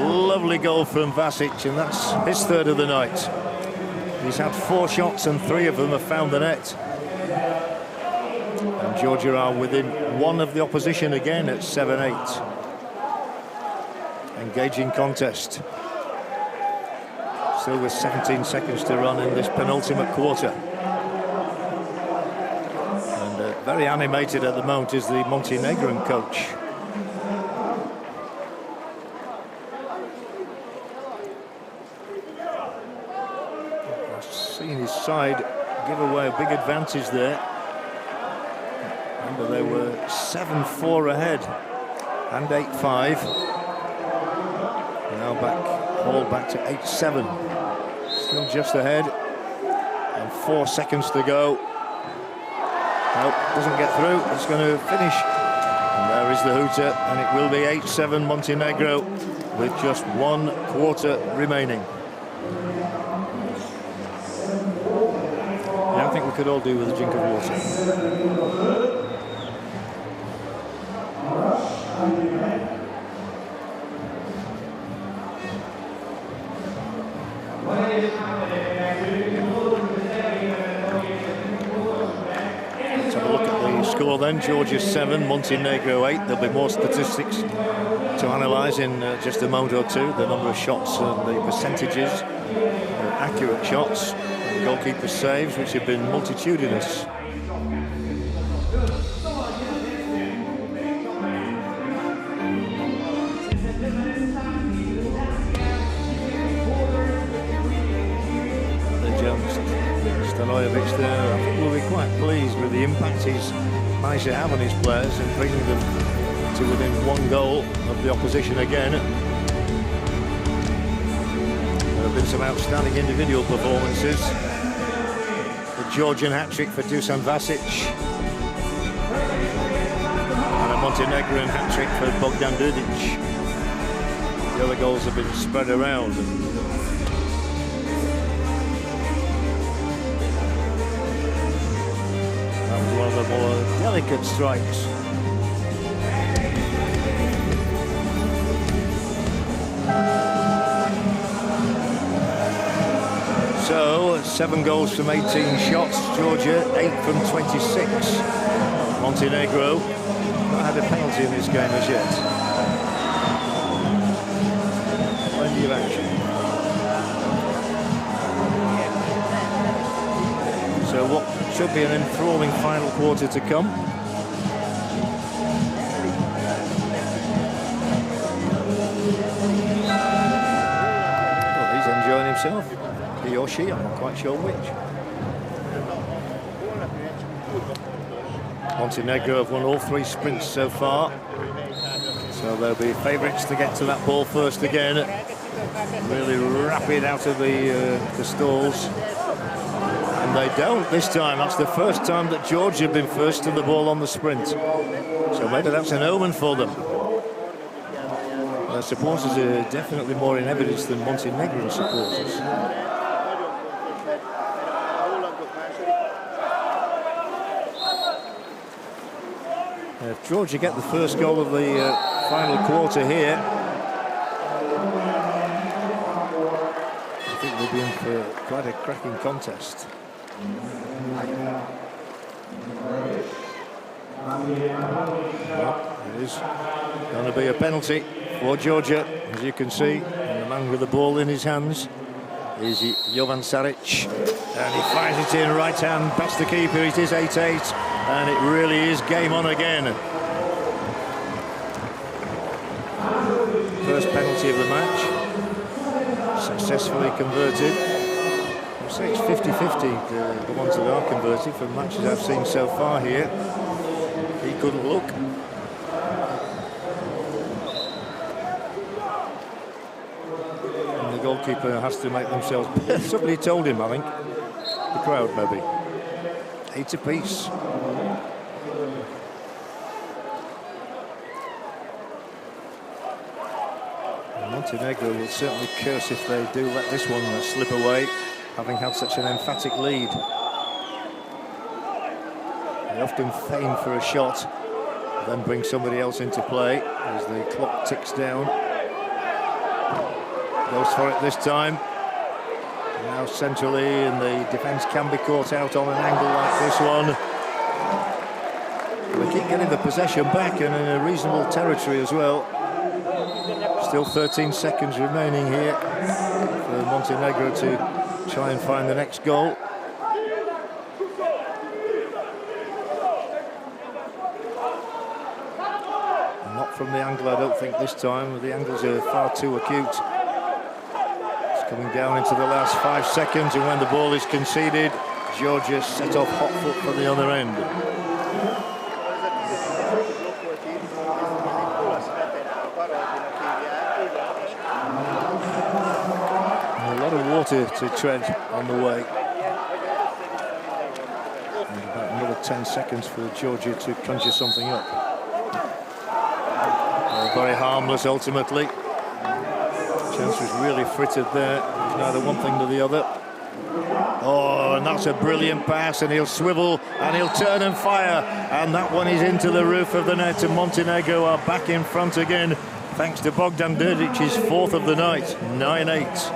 Lovely goal from Vasic, and that's his third of the night. He's had 4 shots, and 3 of them have found the net. And Georgia are within 1 of the opposition again at 7-8. Engaging contest. Still with 17 seconds to run in this penultimate quarter. And very animated at the moment is the Montenegrin coach. I've seen his side give away a big advantage there. Remember, they were 7-4 ahead and 8-5. Now hauled back to 8-7. Still just ahead, and 4 seconds to go. Nope, doesn't get through. It's going to finish. And there is the hooter, and it will be 8-7 Montenegro with just 1 quarter remaining. Yeah, I think we could all do with a drink of water. Let's have a look at the score then. Georgia 7, Montenegro 8. There'll be more statistics to analyse in just a moment or two. The number of shots and the percentages, accurate shots, and goalkeeper saves, which have been multitudinous. There, I think we'll be quite pleased with the impact he's managed to have on his players and bringing them to within 1 goal of the opposition again. There have been some outstanding individual performances. The Georgian hat-trick for Dusan Vasic, and a Montenegrin hat-trick for Bogdan Dudic. The other goals have been spread around. one of the more delicate strikes. So, 7 goals from 18 shots. Georgia, 8 from 26. Montenegro not had a penalty in this game as yet. Plenty of action. So what should be an enthralling final quarter to come. Well, he's enjoying himself. He or she, I'm not quite sure which. Montenegro have won all 3 sprints so far. So they'll be favourites to get to that ball first again. Really rapid out of the stalls. And they don't this time. That's the first time that Georgia have been first to the ball on the sprint. So maybe that's an omen for them. Their supporters are definitely more in evidence than Montenegro supporters. If Georgia get the first goal of the final quarter here, I think we'll be in for quite a cracking contest. Well, it is going to be a penalty for Georgia, as you can see. And the man with the ball in his hands is Jovan Saric, and he fires it in right hand past the keeper. It is 8-8. And it really is game on again. First penalty of the match. Successfully converted. I'd say it's 50-50, the ones that are converted from matches I've seen so far here. He couldn't look. And the goalkeeper has to make themselves... Somebody told him, I think. The crowd, maybe. 8 apiece. Montenegro will certainly curse if they do let this one slip away, having had such an emphatic lead. They often feign for a shot, then bring somebody else into play as the clock ticks down. Goes for it this time. Now centrally, and the defence can be caught out on an angle like this one. They keep getting the possession back and in a reasonable territory as well. Still 13 seconds remaining here for Montenegro to try and find the next goal. Not from the angle, I don't think, this time. The angles are far too acute. Coming down into the last 5 seconds, and when the ball is conceded, Georgia set off hot foot for the other end. And a lot of water to tread on the way. And about another 10 seconds for Georgia to conjure something up. Very harmless ultimately. Chance was really frittered there. It's neither one thing nor the other. Oh, and that's a brilliant pass, and he'll swivel and he'll turn and fire, and that one is into the roof of the net, and Montenegro are back in front again thanks to Bogdan Đurić's 4th of the night. 9-8.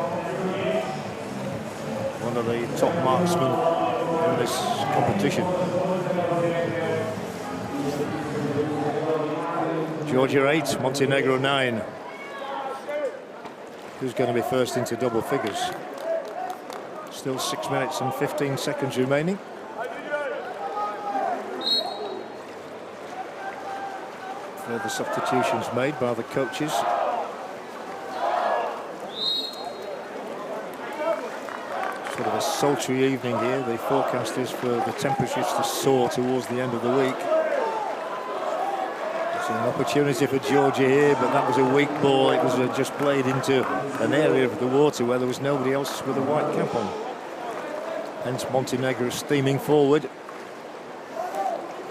One of the top marksmen in this competition. Georgia 8, Montenegro 9. Who's going to be first into double figures? Still 6 minutes and 15 seconds remaining. Further substitutions made by the coaches. Sort of a sultry evening here. The forecast is for the temperatures to soar towards the end of the week. It's an opportunity for Georgia here, but that was a weak ball. It was just played into an area of the water where there was nobody else with a white cap on. Hence Montenegro steaming forward.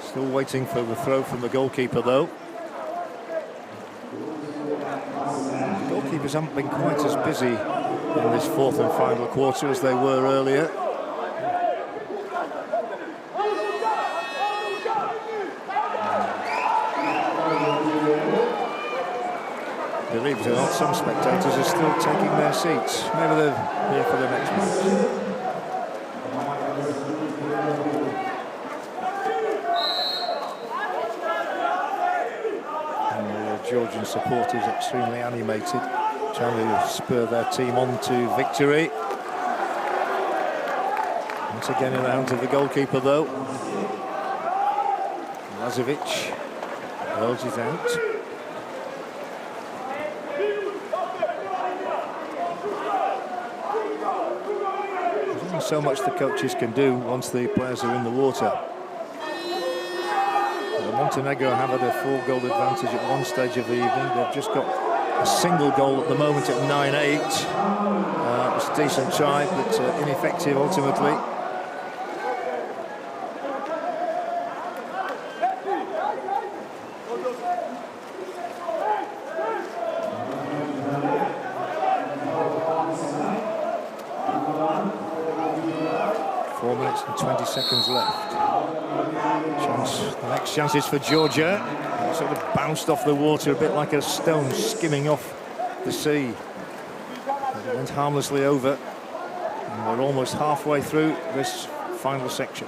Still waiting for the throw from the goalkeeper though. The goalkeepers haven't been quite as busy in this 4th and final quarter as they were earlier. Believe it or not, some spectators are still taking their seats. Maybe they're here for the next match. And the Georgian support is extremely animated, trying to spur their team on to victory. Once again in the hands of the goalkeeper, though. Lazovic holds it out. There's only so much the coaches can do once the players are in the water. Montenegro have had a 4-goal advantage at one stage of the evening. They've just got a single goal at the moment at 9-8. It was a decent try, but ineffective ultimately. 20 seconds left. The next chance is for Georgia. It sort of bounced off the water a bit like a stone skimming off the sea. It went harmlessly over. And we're almost halfway through this final section.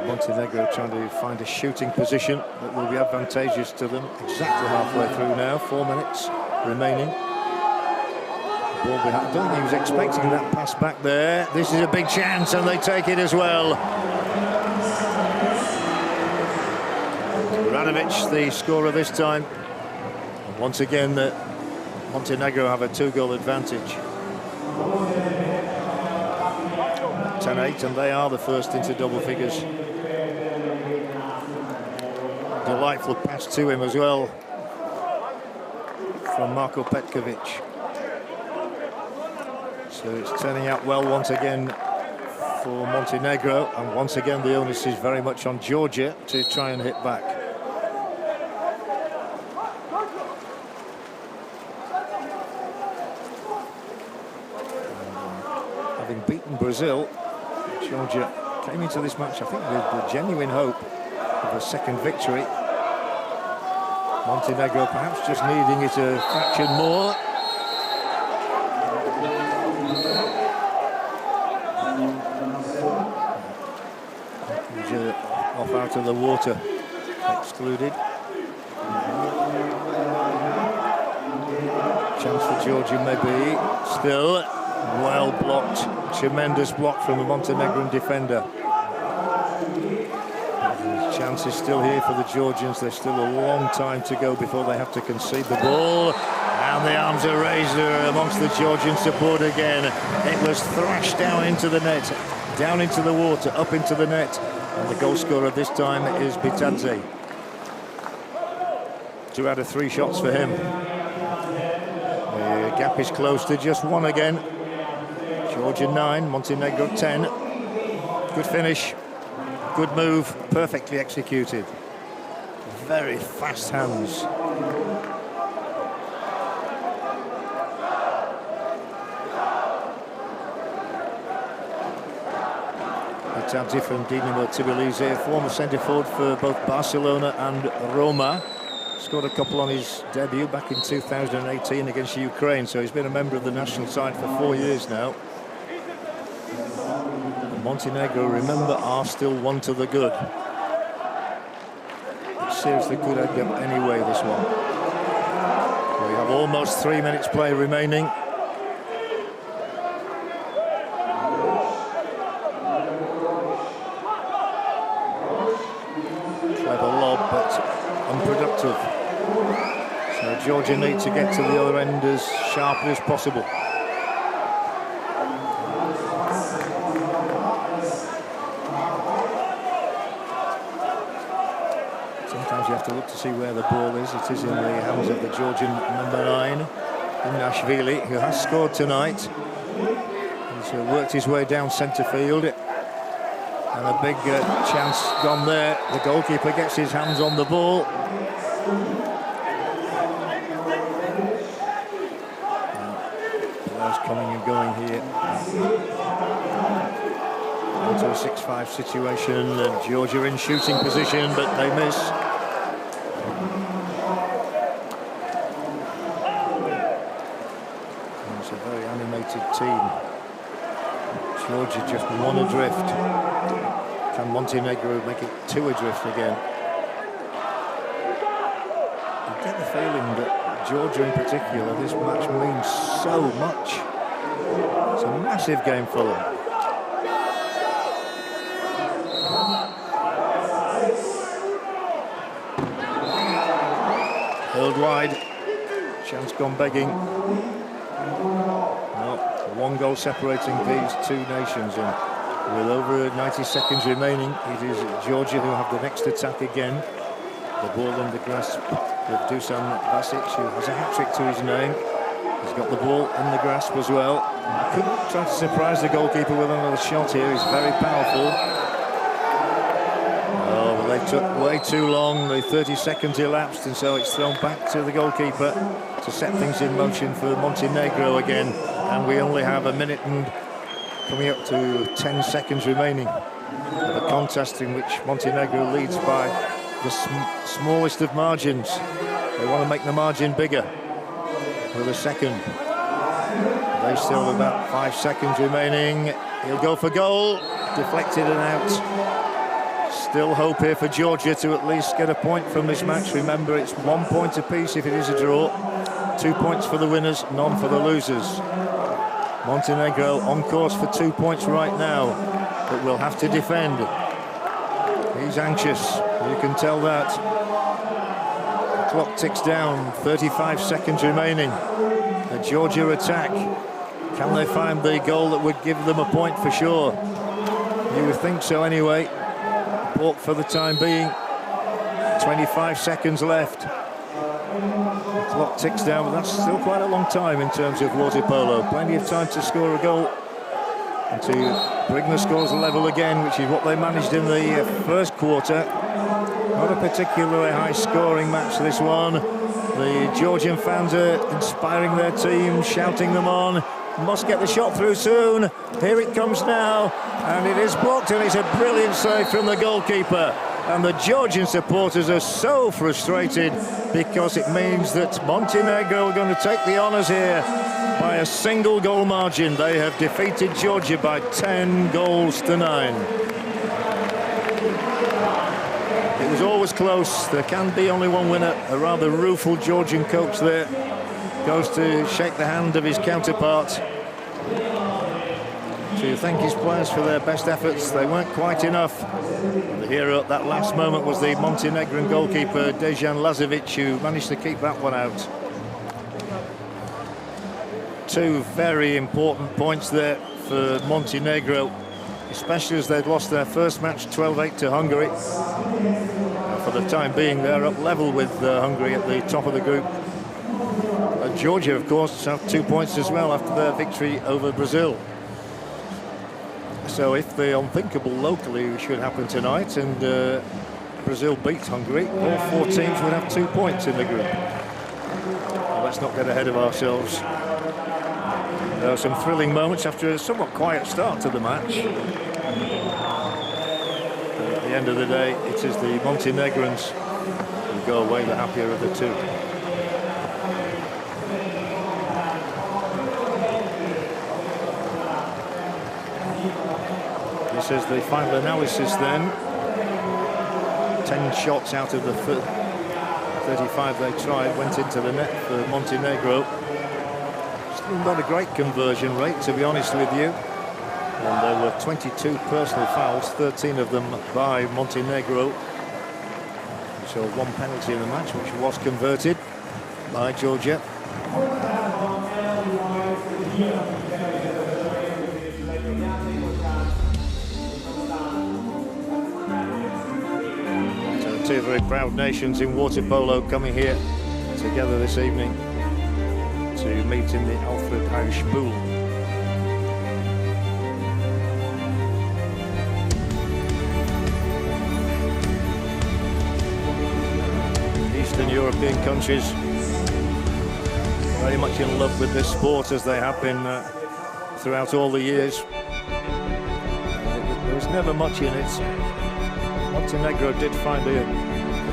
Montenegro trying to find a shooting position that will be advantageous to them. Exactly halfway through now, 4 minutes remaining. Ball behind. I don't think he was expecting that pass back there. This is a big chance, and they take it as well. Radovic, the scorer this time. And once again, Montenegro have a 2-goal advantage. 10-8, and they are the first into double figures. Delightful pass to him as well from Marko Petkovic. So it's turning out well once again for Montenegro, and once again the onus is very much on Georgia to try and hit back. And, having beaten Brazil, Georgia came into this match, I think, with the genuine hope of a second victory. Montenegro perhaps just needing it a fraction more. Off out of the water, excluded. Chance for Georgia maybe. Still well blocked. Tremendous block from the Montenegrin defender. The chance is still here for the Georgians. There's still a long time to go before they have to concede the ball. And the arms are raised amongst the Georgian support again. It was thrashed down into the net, down into the water, up into the net. And the goal scorer this time is Bitadze. 2 out of 3 shots for him. The gap is closed to just 1 again. Georgia 9, Montenegro 10. Good finish, good move, perfectly executed. Very fast hands. Bitadze from Dinamo Tbilisi, former centre-forward for both Barcelona and Roma. Scored a couple on his debut back in 2018 against Ukraine, so he's been a member of the national side for 4 years now. And Montenegro, remember, are still 1 to the good. It seriously could end up anyway, this one. We have almost 3 minutes play remaining. Unproductive. So Georgia need to get to the other end as sharply as possible. Sometimes you have to look to see where the ball is. It is in the hands of the Georgian number 9, Imnashvili, who has scored tonight. He's worked his way down centre field. And a big chance gone there. The goalkeeper gets his hands on the ball. Players coming and going here. into a 6-5 situation, and Georgia in shooting position, but they miss. It's a very animated team. Georgia just one adrift. Can Montenegro make it two adrift again? I get the feeling that Georgia in particular, this match means so much. It's a massive game for them. Hurled wide. Chance gone begging. No, one goal separating these two nations, and with over 90 seconds remaining, it is Georgia who have the next attack again. The ball in the grasp with Dusan Vasic, who has a hat-trick to his name. He's got the ball in the grasp as well. Could try to surprise the goalkeeper with another shot here. He's very powerful. Oh, well, they took way too long. The 30 seconds elapsed, and so it's thrown back to the goalkeeper to set things in motion for Montenegro again. And we only have a minute and coming up to 10 seconds remaining of a contest in which Montenegro leads by the smallest of margins. They want to make the margin bigger with a second. They still have about 5 seconds remaining. He'll go for goal. Deflected and out. Still hope here for Georgia to at least get a point from this match. Remember, it's 1 point apiece if it is a draw. 2 points for the winners, none for the losers. Montenegro on course for 2 points right now, but will have to defend. He's anxious, you can tell that. The clock ticks down, 35 seconds remaining. A Georgia attack. Can they find the goal that would give them a point for sure? You would think so anyway. Balk for the time being. 25 seconds left. The clock ticks down, but that's still quite a long time in terms of water polo. Plenty of time to score a goal and to bring the scores level again, which is what they managed in the first quarter. Not a particularly high-scoring match, this one. The Georgian fans are inspiring their team, shouting them on. Must get the shot through soon. Here it comes now, and it is blocked, and it's a brilliant save from the goalkeeper. And the Georgian supporters are so frustrated because it means that Montenegro are going to take the honours here by a single goal margin. They have defeated Georgia by 10 goals to 9. It was always close. There can be only one winner. A rather rueful Georgian coach there goes to shake the hand of his counterpart to thank his players for their best efforts. They weren't quite enough. And the hero at that last moment was the Montenegrin goalkeeper Dejan Lazovic, who managed to keep that one out. Two very important points there for Montenegro, especially as they'd lost their first match 12-8 to Hungary. For the time being, they're up level with Hungary at the top of the group. Georgia, of course, have 2 points as well after their victory over Brazil. So if the unthinkable locally should happen tonight and Brazil beat Hungary, all 4 teams would have 2 points in the group. Well, let's not get ahead of ourselves. There are some thrilling moments after a somewhat quiet start to the match. But at the end of the day, it is the Montenegrins who go away the happier of the two. This is the final analysis then. 10 shots out of the 35 they tried went into the net for Montenegro. Still not a great conversion rate, to be honest with you. And there were 22 personal fouls, 13 of them by Montenegro. So 1 penalty in the match, which was converted by Georgia. Two very proud nations in water polo coming here together this evening to meet in the Alfred Irish Pool. Eastern European countries very much in love with this sport, as they have been throughout all the years. There is never much in it. Montenegro did find a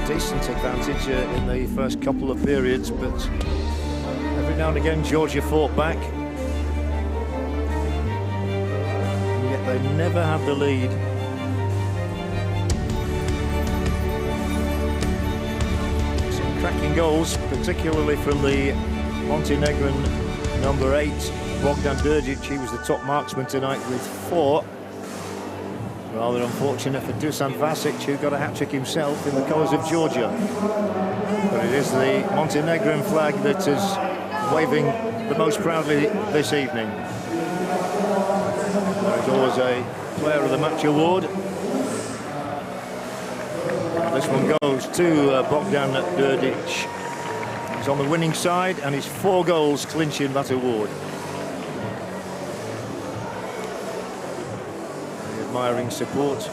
decent advantage in the first couple of periods, but every now and again Georgia fought back. And yet they never had the lead. Some cracking goals, particularly from the Montenegrin number 8, Bogdan Drgic. He was the top marksman tonight with 4. Rather unfortunate for Dusan Vasic, who got a hat-trick himself in the colours of Georgia. But it is the Montenegrin flag that is waving the most proudly this evening. There's always a Player of the Match award. This one goes to Bogdan Drgic. He's on the winning side, and his 4 goals clinching that award. Admiring support.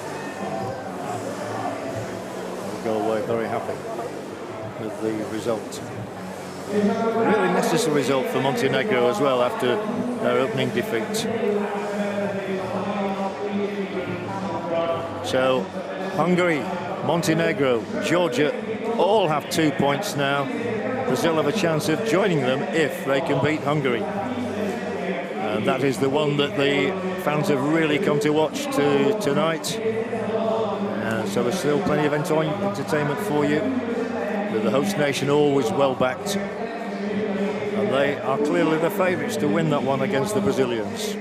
We'll go away very happy with the result. A really necessary result for Montenegro as well after their opening defeat. So Hungary, Montenegro, Georgia all have 2 points now. Brazil have a chance of joining them if they can beat Hungary. And that is the one that the fans have really come to watch tonight. So there's still plenty of entertainment for you. With the host nation always well backed. And they are clearly the favourites to win that one against the Brazilians.